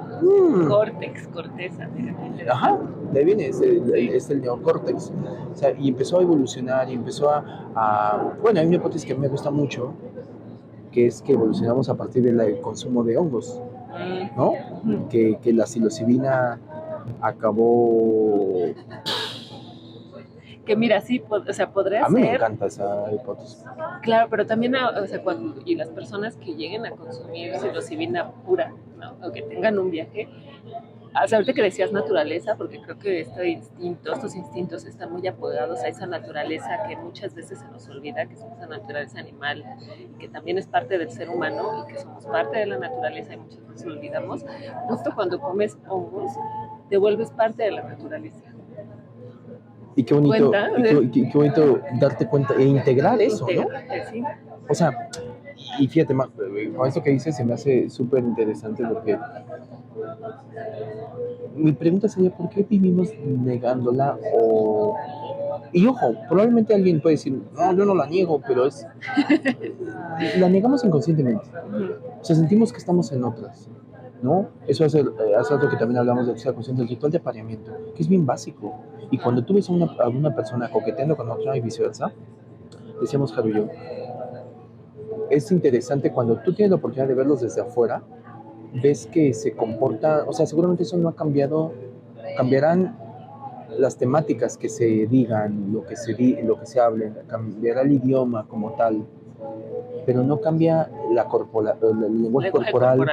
corteza. Ajá, de ahí viene, es el neocórtex. O sea, y empezó a evolucionar y empezó bueno, hay una hipótesis que a mí me gusta mucho, que es que evolucionamos a partir del consumo de hongos, ¿no? Que la psilocibina acabó... Que mira, sí, o sea, podría ser... A mí me encanta esa hipótesis. Claro, pero también, o sea, y las personas que lleguen a consumir psilocibina pura, ¿no? O que tengan un viaje, o sea, ahorita que decías naturaleza, porque creo que estos instintos están muy apegados a esa naturaleza que muchas veces se nos olvida, que es esa naturaleza animal, que también es parte del ser humano y que somos parte de la naturaleza y muchas veces lo olvidamos. Justo cuando comes hongos, te vuelves parte de la naturaleza. Y qué bonito, qué bonito darte cuenta e integrar eso, ¿no? Sí. O sea, y fíjate, con esto que dices se me hace súper interesante porque mi pregunta sería, ¿por qué vivimos negándola? Y ojo, probablemente alguien puede decir, no, yo no la niego, pero la negamos inconscientemente. O sea, sentimos que estamos en otras, ¿no? Eso hace rato que también hablamos de esa cuestión del ritual de apareamiento, que es bien básico. Y cuando tú ves a una persona coqueteando con otra y viceversa, decíamos Jaro y yo, es interesante cuando tú tienes la oportunidad de verlos desde afuera, ves que se comporta, o sea, seguramente eso no ha cambiado, cambiarán las temáticas que se digan, lo que se hable, cambiará el idioma como tal, pero no cambia el lenguaje corporal.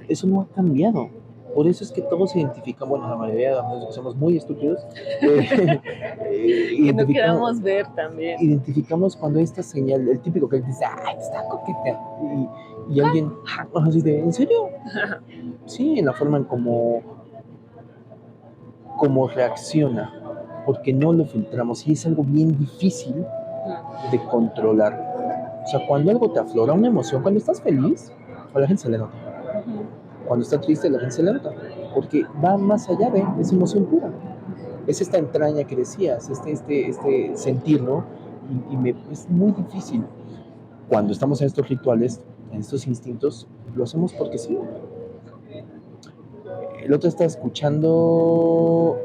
Eso no ha cambiado. Por eso es que todos identifican, bueno, la mayoría de nosotros que somos muy estúpidos, Que no queramos ver también. Identificamos cuando esta señal, el típico que dice, ¡ay, está coqueta! Y alguien, así de, ¿en serio? Sí, en la forma en cómo reacciona, porque no lo filtramos y es algo bien difícil de controlar. O sea, cuando algo te aflora, una emoción, cuando estás feliz, a la gente se le nota. Cuando está triste, a la gente se le nota, porque va más allá de esa emoción pura. Es esta entraña que decías, este sentirlo, es muy difícil. Cuando estamos en estos rituales, en estos instintos, lo hacemos porque sí. El otro está escuchando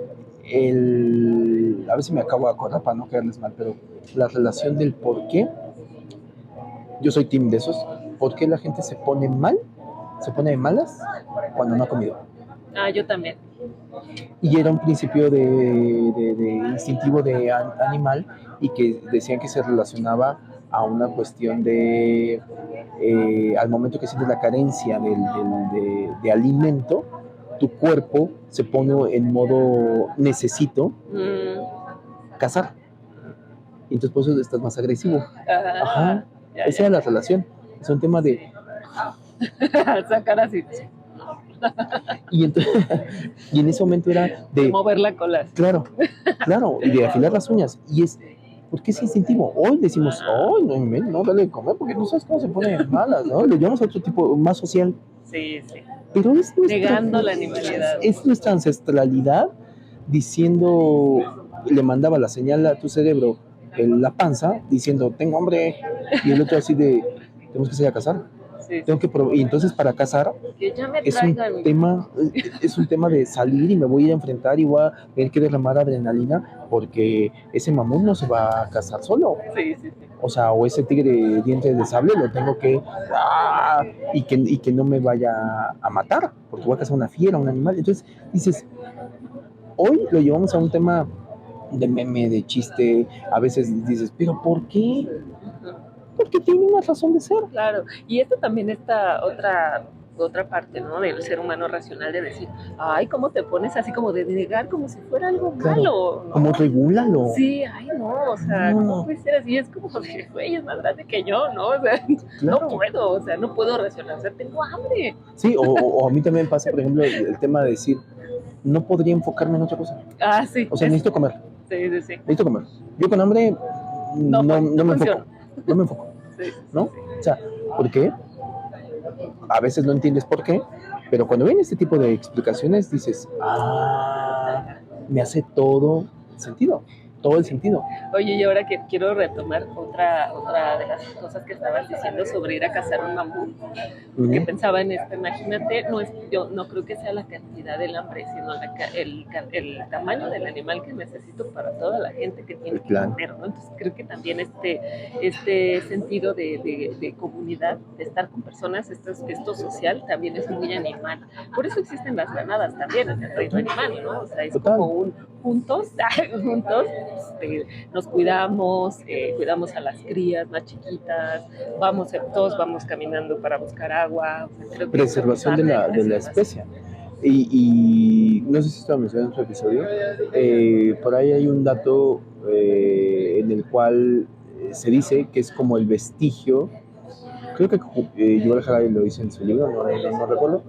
a ver si me acabo de acordar para no quedarles mal, pero la relación del por qué, yo soy team de esos, por qué la gente se pone mal, se pone de malas cuando no ha comido. Yo también. Y era un principio de instintivo de animal y que decían que se relacionaba a una cuestión de al momento que sientes la carencia de alimento, tu cuerpo se pone en modo necesito cazar. Y entonces por eso estás más agresivo. Ajá. Esa era la relación. Es un tema de sacar así. Y en ese momento era de mover la cola. Claro, y de afilar las uñas. Y es, porque es instintivo. Hoy decimos, no dale de comer porque no sabes cómo se pone malas, ¿no? Le llevamos a otro tipo más social. Sí. Pero es negando la animalidad. Es nuestra ancestralidad diciendo, le mandaba la señal a tu cerebro la panza, diciendo, tengo hambre. Y el otro así de, tenemos que salir a cazar. Tengo que y entonces para cazar es un tema de salir y me voy a ir a enfrentar y voy a tener que derramar adrenalina porque ese mamut no se va a cazar solo. Sí. O sea, o ese tigre de dientes de sable lo tengo que y que no me vaya a matar porque voy a cazar una fiera, un animal. Entonces dices, hoy lo llevamos a un tema de meme, de chiste. A veces dices, pero ¿por qué? Porque tiene una razón de ser. Claro, y esto también está otra parte, ¿no? Del ser humano racional de decir, ay, ¿cómo te pones así como de negar como si fuera algo malo? ¿No? Como regúlalo. Sí, ay, no, o sea, ¿cómo puede ser así? Es como, güey, es más grande que yo, ¿no? O sea, no puedo racionar, o sea, tengo hambre. Sí, o a mí también pasa, por ejemplo, el tema de decir, no podría enfocarme en otra cosa. Sí. O sea, necesito comer. Sí. Necesito comer. Yo con hambre no me enfoco. No me enfoco. ¿No? O sea, ¿por qué? A veces no entiendes por qué, pero cuando viene este tipo de explicaciones dices, me hace todo el sentido. Oye, y ahora que quiero retomar otra de las cosas que estabas diciendo sobre ir a cazar un mamut, que pensaba en esto, imagínate, yo no creo que sea la cantidad del hambre, sino el tamaño del animal que necesito para toda la gente que tiene que comer, ¿no? Entonces creo que también este sentido de comunidad, de estar con personas, esto social, también es muy animal. Por eso existen las granadas también en el reino animal, ¿no? O sea, es como un juntos nos cuidamos a las crías más chiquitas, todos vamos caminando para buscar agua. O sea, creo que preservación de la especie. Y no sé si esto lo mencioné en otro episodio, por ahí hay un dato en el cual se dice que es como el vestigio, creo que Yuval Harari lo dice en su libro, no recuerdo,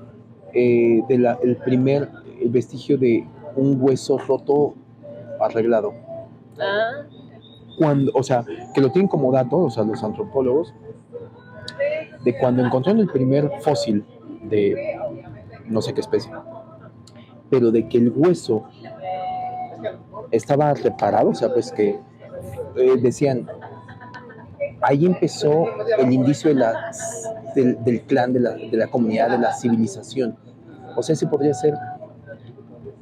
el vestigio de un hueso roto arreglado. O sea, que lo tienen como dato, o sea, los antropólogos, de cuando encontraron el primer fósil de no sé qué especie, pero de que el hueso estaba reparado, o sea, pues que decían, ahí empezó el indicio del clan, de la comunidad, de la civilización. O sea, ese podría ser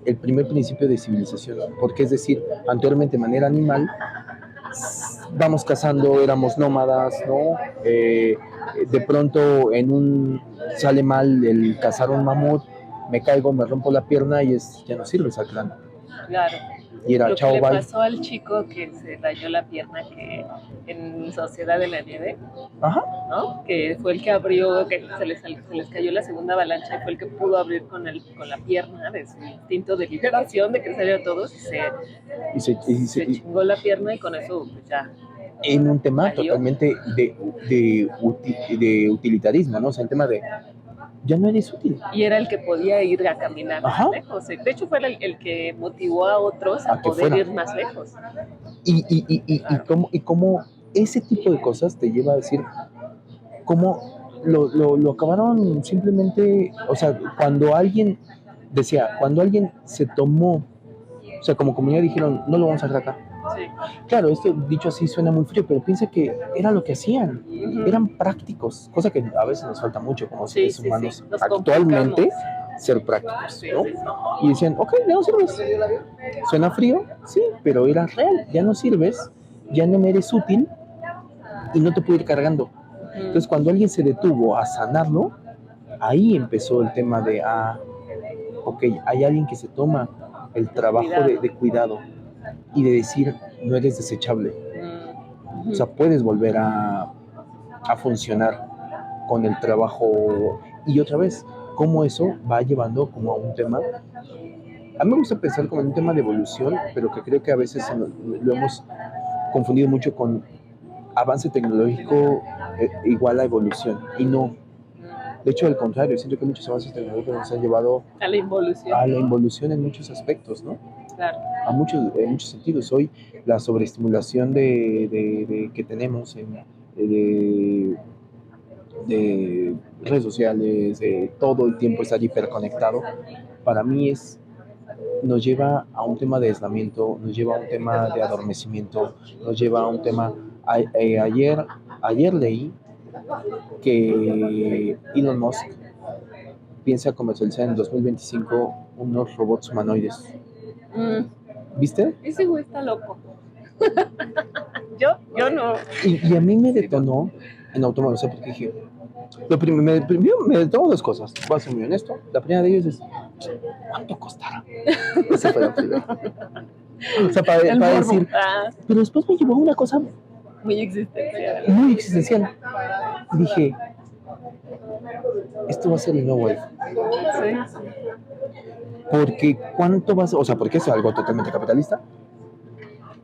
el primer principio de civilización, porque es decir, anteriormente de manera animal, vamos cazando, éramos nómadas, ¿no? De pronto sale mal el cazar un mamut, me caigo, me rompo la pierna y ya no sirve esa clan. Claro. Y era Lo chao, que le bye. pasó al chico que se dañó la pierna que en Sociedad de la Nieve, Ajá. ¿no? Que fue el que abrió, que se les cayó la segunda avalancha y fue el que pudo abrir con la pierna de su instinto de liberación, de que salieron todos y se chingó la pierna y con eso pues ya. En un tema Valió. totalmente de utilitarismo, ¿no? O sea, el tema de ya no eres útil. Y era el que podía ir a caminar Ajá. más lejos. De hecho, fue el que motivó a otros a que poder fuera. ir más lejos. Y cómo ese tipo de cosas te lleva a decir cómo lo acabaron simplemente, o sea, cuando alguien se tomó, o sea, como comunidad dijeron, no lo vamos a hacer acá. Sí. Claro, esto dicho así suena muy frío, pero piensa que era lo que hacían, eran prácticos, cosa que a veces nos falta mucho como seres humanos actualmente, ser prácticos, ¿no? Y decían, ok, ya no sirves, suena frío, sí, pero era real, ya no sirves, ya no me eres útil y no te puedo ir cargando. Entonces cuando alguien se detuvo a sanarlo, ahí empezó el tema de, ok, hay alguien que se toma el trabajo de cuidado y de decir, no eres desechable. O sea, puedes volver a funcionar con el trabajo. Y otra vez, cómo eso va llevando como a un tema. A mí me gusta pensar como en un tema de evolución, pero que creo que a veces lo hemos confundido mucho con avance tecnológico igual a evolución. Y no. De hecho, al contrario, siento que muchos avances tecnológicos nos han llevado a la involución en muchos aspectos, ¿no? Claro. En muchos sentidos. Hoy la sobreestimulación que tenemos de redes sociales, de todo el tiempo estar hiperconectado, para mí nos lleva a un tema de aislamiento, nos lleva a un tema de adormecimiento, nos lleva a un tema... Ayer leí que Elon Musk piensa comercializar en 2025 unos robots humanoides. ¿Viste? Ese güey está loco. yo no. Y a mí me detonó en automático, o sea, porque dije, primero me detonó dos cosas, voy a ser muy honesto. La primera de ellas es, ¿cuánto costará? Esa fue la primera. O sea, para decir, pero después me llevó a una cosa muy existencial. Y dije, esto va a ser el nuevo iPhone. Sí. Porque ¿cuánto va a ser? O sea, porque es algo totalmente capitalista.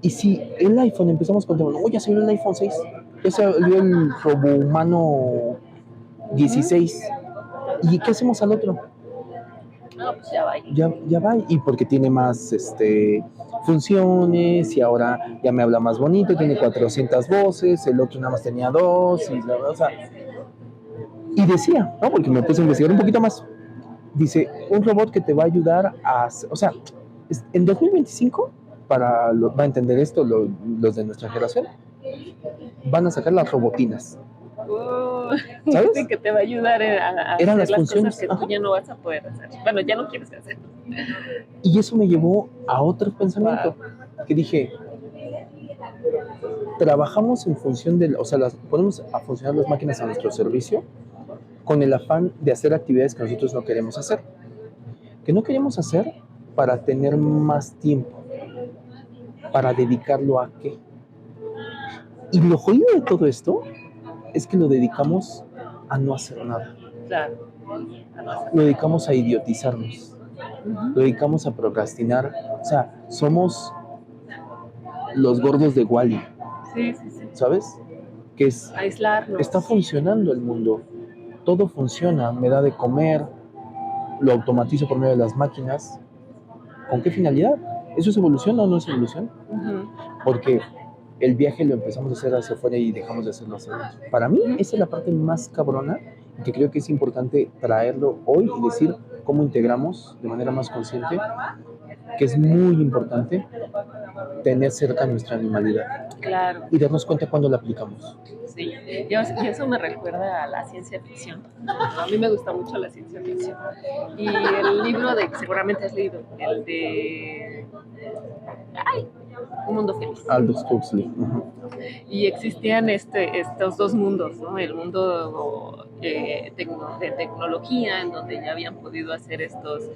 Y si el iPhone empezamos con, ya salió el iPhone 6, ya salió el RoboHumano 16, ¿y qué hacemos al otro? No, pues ya va. Ya va, y porque tiene más funciones, y ahora ya me habla más bonito, tiene 400 voces, el otro nada más tenía 2, y decía, ¿no? Porque me puse a investigar un poquito más. Dice, un robot que te va a ayudar o sea, en 2025, va a entender esto los de nuestra generación, van a sacar las robotinas. ¿Sabes? Que te va a ayudar a eran hacer las funciones cosas que tú ya no vas a poder hacer. Bueno, ya no quieres hacer. Y eso me llevó a otro pensamiento, que dije, trabajamos en función o sea, ponemos a funcionar las máquinas a nuestro servicio con el afán de hacer actividades que nosotros no queremos hacer. Que no queremos hacer para tener más tiempo, para dedicarlo a qué. Y lo jodido de todo esto es que lo dedicamos a no hacer nada. Claro. Lo dedicamos a idiotizarnos. Lo dedicamos a procrastinar. O sea, somos los gordos de Wall-E. Sí. ¿Sabes? Que es aislarnos. Está funcionando el mundo. Todo funciona, me da de comer, lo automatizo por medio de las máquinas. ¿Con qué finalidad? ¿Eso es evolución o no es evolución? Porque el viaje lo empezamos a hacer hacia afuera y dejamos de hacerlo hacia adentro. Para mí, esa es la parte más cabrona, que creo que es importante traerlo hoy y decir cómo integramos de manera más consciente, que es muy importante tener cerca nuestra animalidad. Claro. Y darnos cuenta cuando la aplicamos. Sí, y eso me recuerda a la ciencia ficción. A mí me gusta mucho la ciencia ficción. Y el libro que seguramente has leído, el de Un Mundo Feliz. Aldous Huxley. Y existían estos dos mundos, ¿no? El mundo de tecnología, en donde ya habían podido hacer estos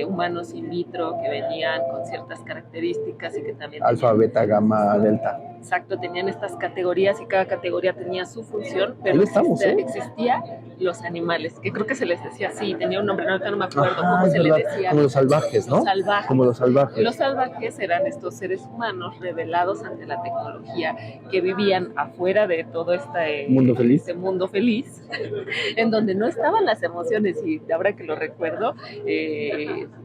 humanos in vitro que venían con ciertas características y que también... Alfa, beta, gamma, delta. Exacto, tenían estas categorías y cada categoría tenía su función, pero Ahí estamos, existía los animales, que creo que se les decía así, tenía un nombre, ahorita no me acuerdo cómo se verdad. les decía. Como los salvajes, ¿no? Salvajes. Como los salvajes. Los salvajes eran estos seres humanos revelados ante la tecnología que vivían afuera de todo mundo feliz, en donde no estaban las emociones, y ahora que lo recuerdo,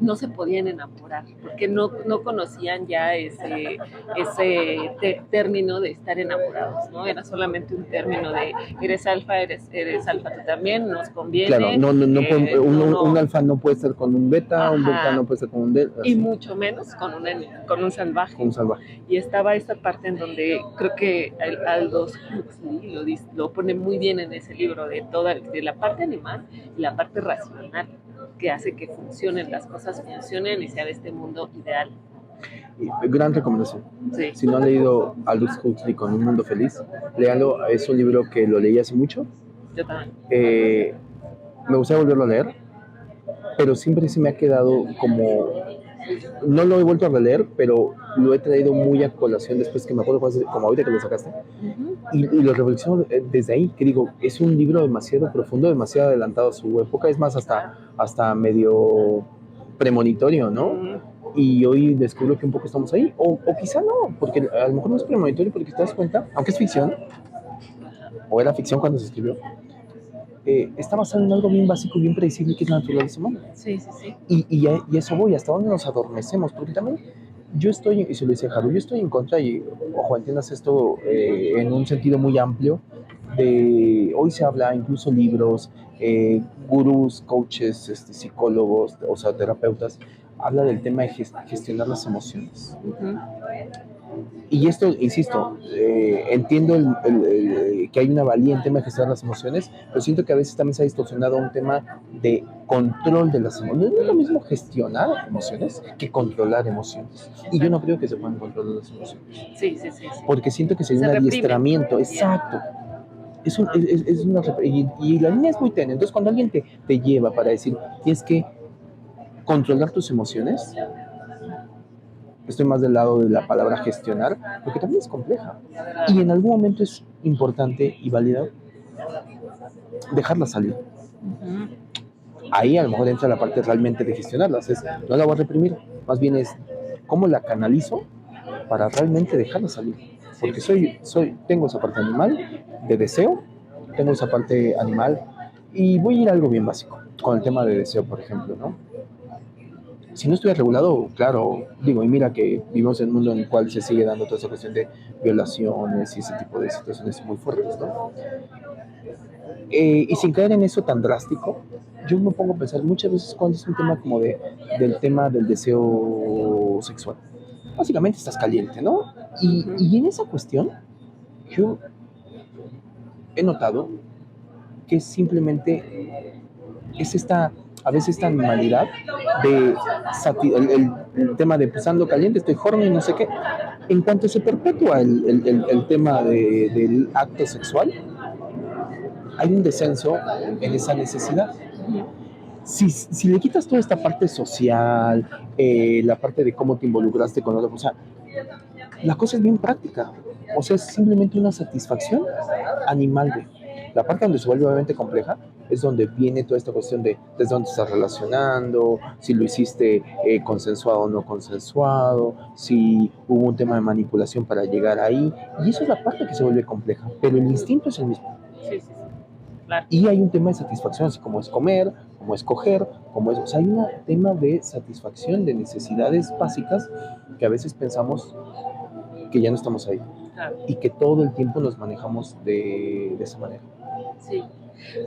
no se podían enamorar, porque no conocían ya ese término de estar enamorados, ¿no? Era solamente un término de eres alfa tú también, nos conviene. Claro, un alfa no puede estar con un beta, ajá, un beta no puede estar con un delta. Y mucho menos con un salvaje. Un salvaje. Y estaba esta parte en donde creo que Aldous Huxley lo pone muy bien en ese libro, de la parte animal y la parte racional, que hace que funcionen, las cosas funcionen y sea de este mundo ideal. Gran recomendación. Sí. Si no han leído Aldous Huxley con Un Mundo Feliz, léanlo. Es un libro que lo leí hace mucho. Yo también. Me gustaría volverlo a leer, pero siempre se me ha quedado como... No lo he vuelto a releer, pero lo he traído muy a colación después, que me acuerdo como ahorita que lo sacaste. Y lo reflexiono desde ahí, que digo, es un libro demasiado profundo, demasiado adelantado a su época, es más, hasta medio premonitorio, ¿no? Y hoy descubro que un poco estamos ahí, o quizá no, porque a lo mejor no es premonitorio, porque te das cuenta, aunque es ficción, o era ficción cuando se escribió, está basado en algo bien básico, bien predecible, que es la naturaleza humana. Sí, sí, sí. Y eso voy, hasta dónde nos adormecemos, porque también yo estoy, y se lo dice Haru, yo estoy en contra, y ojo, entiendas esto en un sentido muy amplio, hoy se habla, incluso libros, gurús, coaches, psicólogos, o sea, terapeutas, habla del tema de gestionar las emociones. Y esto, insisto, entiendo que hay una valía en tema de gestionar las emociones, pero siento que a veces también se ha distorsionado un tema de control de las emociones. No es lo mismo gestionar emociones que controlar emociones. Y yo no creo que se puedan controlar las emociones. Sí. Porque siento que sería un adiestramiento, exacto. Y la línea es muy tenue. Entonces, cuando alguien te lleva para decir, tienes que controlar tus emociones, estoy más del lado de la palabra gestionar, porque también es compleja. Y en algún momento es importante y válido dejarla salir. Ahí a lo mejor entra la parte realmente de gestionarlas. No la voy a reprimir, más bien es cómo la canalizo para realmente dejarla salir. Porque tengo esa parte animal de deseo, tengo esa parte animal, y voy a ir a algo bien básico, con el tema de deseo, por ejemplo, ¿no? Si no estuviera regulado, claro, digo, y mira que vivimos en un mundo en el cual se sigue dando toda esa cuestión de violaciones y ese tipo de situaciones muy fuertes, ¿no? Y sin caer en eso tan drástico, yo me pongo a pensar muchas veces cuando es un tema como del tema del deseo sexual. Básicamente estás caliente, ¿no? Y en esa cuestión, yo he notado que simplemente es a veces esta animalidad de el tema de pues ando caliente, estoy horny, no sé qué. En cuanto se perpetúa el tema del acto sexual, hay un descenso en esa necesidad. Si le quitas toda esta parte social, la parte de cómo te involucraste con otra cosa, la cosa es bien práctica. O sea, es simplemente una satisfacción animal. La parte donde se vuelve obviamente compleja es donde viene toda esta cuestión de desde dónde estás relacionando, si lo hiciste consensuado o no consensuado, si hubo un tema de manipulación para llegar ahí. Y eso es la parte que se vuelve compleja, pero el instinto es el mismo. Sí. Claro. Y hay un tema de satisfacción, así como es comer, como es coger, o sea, hay un tema de satisfacción de necesidades básicas que a veces pensamos que ya no estamos ahí. Claro. Y que todo el tiempo nos manejamos de esa manera. Sí,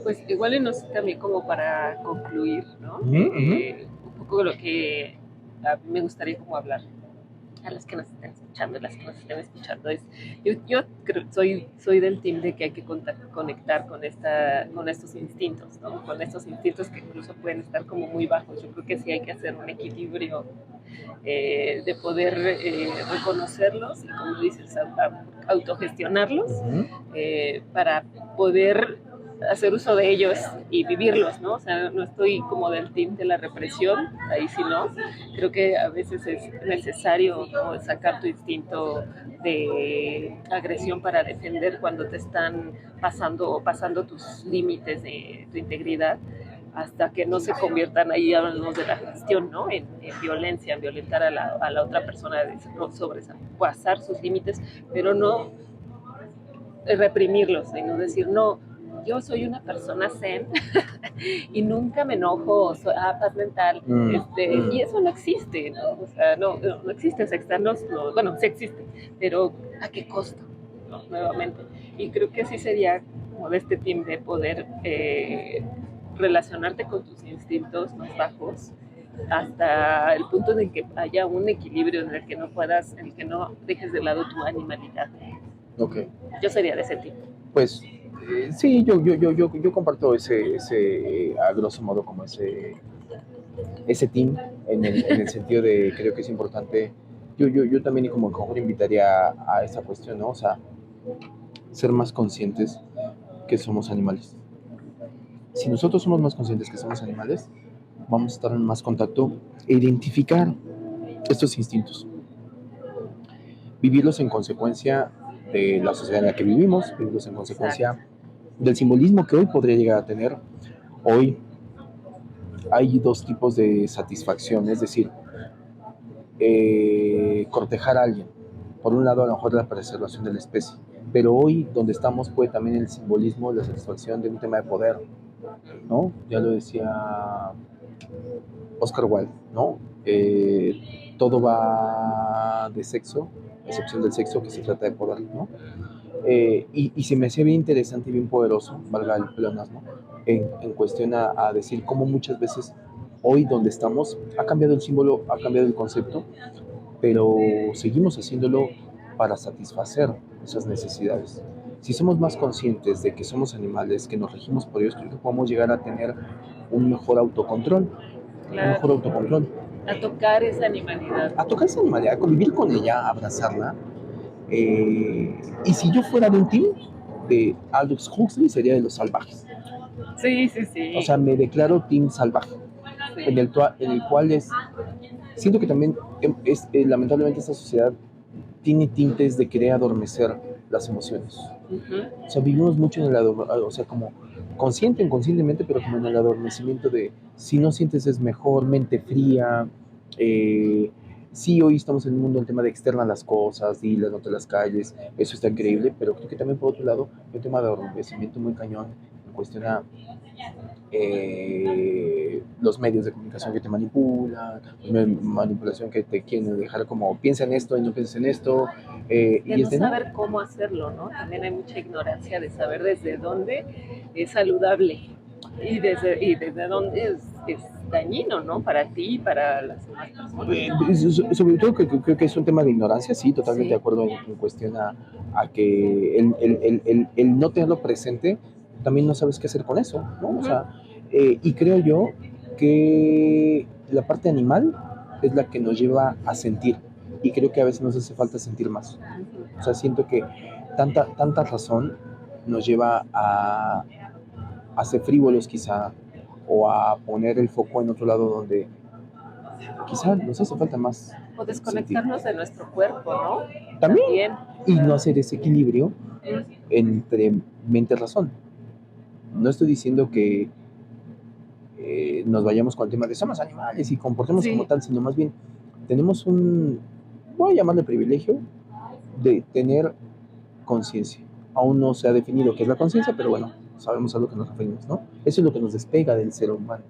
pues igual y no sé, también como para concluir, ¿no? Un poco de lo que a mí me gustaría como hablar. a las que nos estén escuchando, las que nos estén escuchando, yo soy del team de que hay que conectar con estos instintos, ¿no? Con estos instintos que incluso pueden estar como muy bajos. Yo creo que sí hay que hacer un equilibrio de poder reconocerlos y, como dices, autogestionarlos para poder hacer uso de ellos y vivirlos, ¿no? O sea, no estoy como del team de la represión, ahí sí no. Creo que a veces es necesario, ¿no?, sacar tu instinto de agresión para defender cuando te están pasando tus límites de tu integridad, hasta que no se conviertan, ahí hablamos de la gestión, ¿no? En violencia, en violentar a la otra persona, sobrepasar sus límites, pero no reprimirlos, sino decir, no, yo soy una persona zen y nunca me enojo, soy paz mental, y eso no existe, ¿no? O sea, no existe, bueno, sí existe, pero ¿a qué costo? ¿No? Nuevamente. Y creo que sí sería como de este team de poder relacionarte con tus instintos más bajos hasta el punto en el que haya un equilibrio en el que no dejes de lado tu animalidad. Okay. Yo sería de ese tipo. Pues sí, yo comparto ese a grosso modo como ese team en el sentido de creo que es importante. Yo también como mejor invitaría a esa cuestión, ¿no? O sea, ser más conscientes que somos animales. Si nosotros somos más conscientes que somos animales, vamos a estar en más contacto e identificar estos instintos. Vivirlos en consecuencia de la sociedad en la que vivimos, vivirlos en consecuencia del simbolismo que hoy podría llegar a tener. Hoy hay dos tipos de satisfacción, es decir, cortejar a alguien. Por un lado, a lo mejor la preservación de la especie, pero hoy donde estamos puede también el simbolismo, la satisfacción de un tema de poder, ¿no? Ya lo decía Oscar Wilde, ¿no? Todo va de sexo, a excepción del sexo, que se trata de poder, ¿no? Y se me hacía bien interesante y bien poderoso, valga el pleonasmo, en cuestión a decir cómo muchas veces hoy donde estamos ha cambiado el símbolo, ha cambiado el concepto, pero seguimos haciéndolo para satisfacer esas necesidades. Si somos más conscientes de que somos animales, que nos regimos por ellos, creo que podemos llegar a tener un mejor autocontrol. Claro. Un mejor autocontrol. A tocar esa animalidad. A tocar esa animalidad, a convivir con ella, a abrazarla. Y si yo fuera de un team de Aldous Huxley, sería de los salvajes. Sí. O sea, me declaro team salvaje. Sí. En el cual siento que también lamentablemente esta sociedad tiene tintes de querer adormecer las emociones. O sea, vivimos mucho en o sea, como inconscientemente, pero como en el adormecimiento de si no sientes es mejor, mente fría. Sí, hoy estamos en un mundo del tema de externar las cosas, dilas, no te las calles, eso está increíble, pero creo que también por otro lado hay un tema de adormecimiento muy cañón en cuestión a los medios de comunicación que te manipulan, manipulación que te quieren dejar como piensa en esto y no pienses en esto. Y no saber cómo hacerlo, ¿no? También hay mucha ignorancia de saber desde dónde es saludable y desde dónde es dañino, ¿no? Para ti y para las demás personas. Sobre todo creo que es un tema de ignorancia, sí, totalmente de acuerdo en cuestión a que el no tenerlo presente, también no sabes qué hacer con eso, ¿no? O sea, y creo yo que la parte animal es la que nos lleva a sentir, y creo que a veces nos hace falta sentir más. O sea, siento que tanta razón nos lleva a ser frívolos quizá, o a poner el foco en otro lado donde quizá nos hace falta más. O desconectarnos de nuestro cuerpo, ¿no? También. Y no hacer ese equilibrio entre mente y razón. No estoy diciendo que nos vayamos con el tema de somos animales y comportemos como tal, sino más bien tenemos voy a llamarle privilegio, de tener conciencia. Aún no se ha definido qué es la conciencia, pero bueno, sabemos a lo que nos referimos, ¿no? Eso es lo que nos despega del ser humano,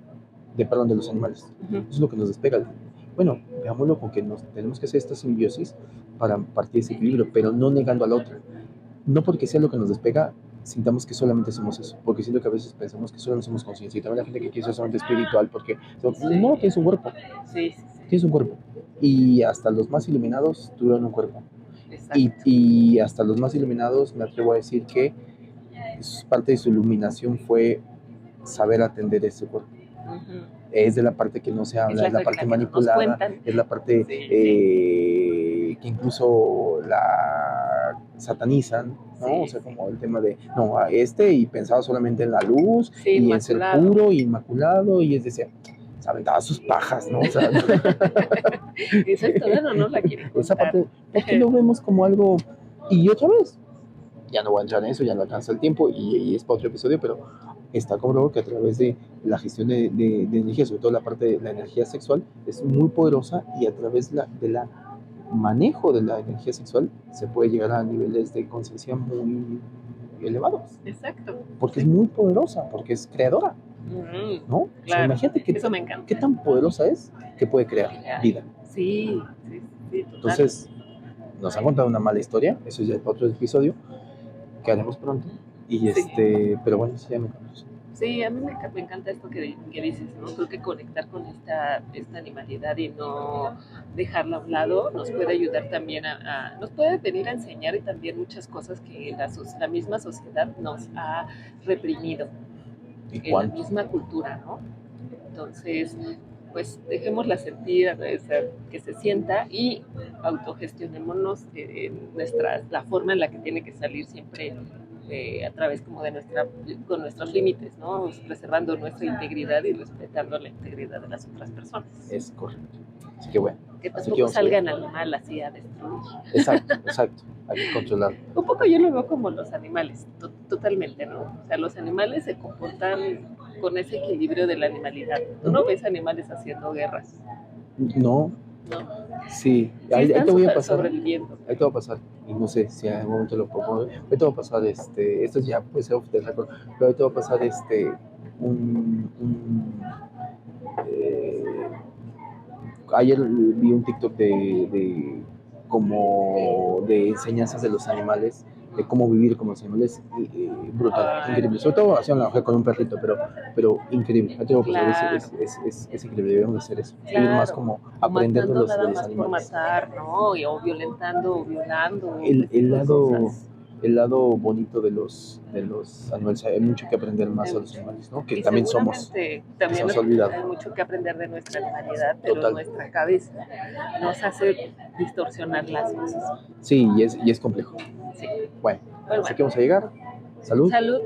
de los animales. Eso es lo que nos despega. Bueno, veámoslo con que tenemos que hacer esta simbiosis para partir de ese equilibrio, pero no negando al otro. No porque sea lo que nos despega, sintamos que solamente somos eso, porque siento que a veces pensamos que solo somos conciencia, y también la gente que quiere ser solamente espiritual, porque no, tienes un cuerpo. Sí. Tienes un cuerpo. Y hasta los más iluminados tuvieron un cuerpo. Y hasta los más iluminados me atrevo a decir que parte de su iluminación fue saber atender ese cuerpo. Uh-huh. Es de la parte que no se habla, es la parte manipulada, es la parte que incluso la satanizan, ¿no? Sí, o sea, como el tema de, no, y pensaba solamente en la luz, y en ser puro y inmaculado, y es decir, se aventaba sus pajas, ¿no? O sea, exacto, no la quieren esa parte, porque lo vemos como algo, y otra vez, ya no voy a entrar en eso, ya no alcanza el tiempo, y es para otro episodio, pero está comprobado que a través de la gestión de energía, sobre todo la parte de la energía sexual, es muy poderosa, y a través de la manejo de la energía sexual se puede llegar a niveles de conciencia muy elevados. Exacto. Porque es muy poderosa, porque es creadora. ¿No? Claro. O sea, imagínate Eso me encanta. Qué tan poderosa es que puede crear vida. Sí, entonces, nos han contado una mala historia, eso es ya otro episodio que haremos pronto. Y pero bueno, sí, ya me conoces. Sí, a mí me encanta esto que dices, ¿no? Creo que conectar con esta animalidad y no dejarla a un lado nos puede ayudar también nos puede venir a enseñar y también muchas cosas que la misma sociedad nos ha reprimido en la misma cultura, ¿no? Entonces, pues dejémosla sentir, que se sienta y autogestionémonos la forma en la que tiene que salir siempre a través como con nuestros límites, ¿no? Preservando nuestra integridad y respetando la integridad de las otras personas. Es correcto. Así que bueno. Que tampoco salgan al mal así a destruir. Exacto. Hay que controlar. Un poco yo lo veo como los animales, totalmente, ¿no? O sea, los animales se comportan con ese equilibrio de la animalidad. Tú no ves animales haciendo guerras. No. Sí, ahí te voy a pasar. Sobreviviendo. Ahí te va a pasar. Y no sé si en algún momento lo propongo. Ahí te va a pasar, esto ya puede ser off the record, pero ahí te va a pasar ayer vi un TikTok de enseñanzas de los animales, de cómo vivir como los animales, brutal, increíble. Sobre todo hacia una mujer con un perrito, pero increíble. Claro. Es increíble, debemos hacer eso. Claro. Vivir más como aprender de los animales. Por matar, ¿no? O violentando, o violando. El lado bonito de los animales, hay mucho que aprender más a los animales, ¿no? Que también somos. También hay mucho que aprender de nuestra animalidad, pero nuestra cabeza nos hace distorsionar las cosas. Sí, y es complejo. Sí. Bueno, así que vamos a llegar. Salud. Salud.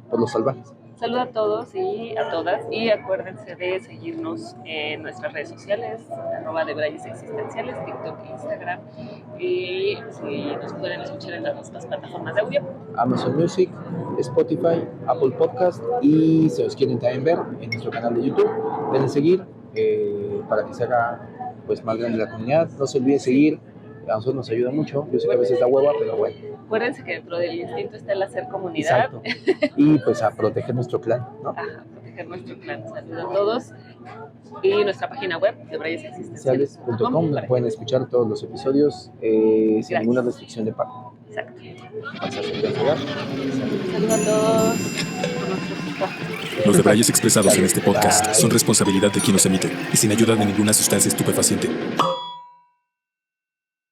Por los salvajes. Salud a todos y a todas, y acuérdense de seguirnos en nuestras redes sociales, @debrayes existenciales, TikTok, Instagram, y si nos pueden escuchar en las mismas plataformas de audio, Amazon Music, Spotify, Apple Podcast, y si os quieren también ver en nuestro canal de YouTube, denle seguir para que se haga pues más grande la comunidad. No se olviden seguir, a nosotros nos ayuda mucho. Yo sé que a veces da hueva, pero bueno. Acuérdense que dentro del instinto está el hacer comunidad. Exacto. Y pues a proteger nuestro clan, ¿no? Ajá, proteger nuestro clan. Saludos a todos. Y nuestra página web, debrayesexistenciales.com, donde pueden escuchar todos los episodios sin ninguna restricción de pago. Exacto. Saludos a todos. Los debrayes expresados en este podcast son responsabilidad de quien los emite y sin ayuda de ninguna sustancia estupefaciente.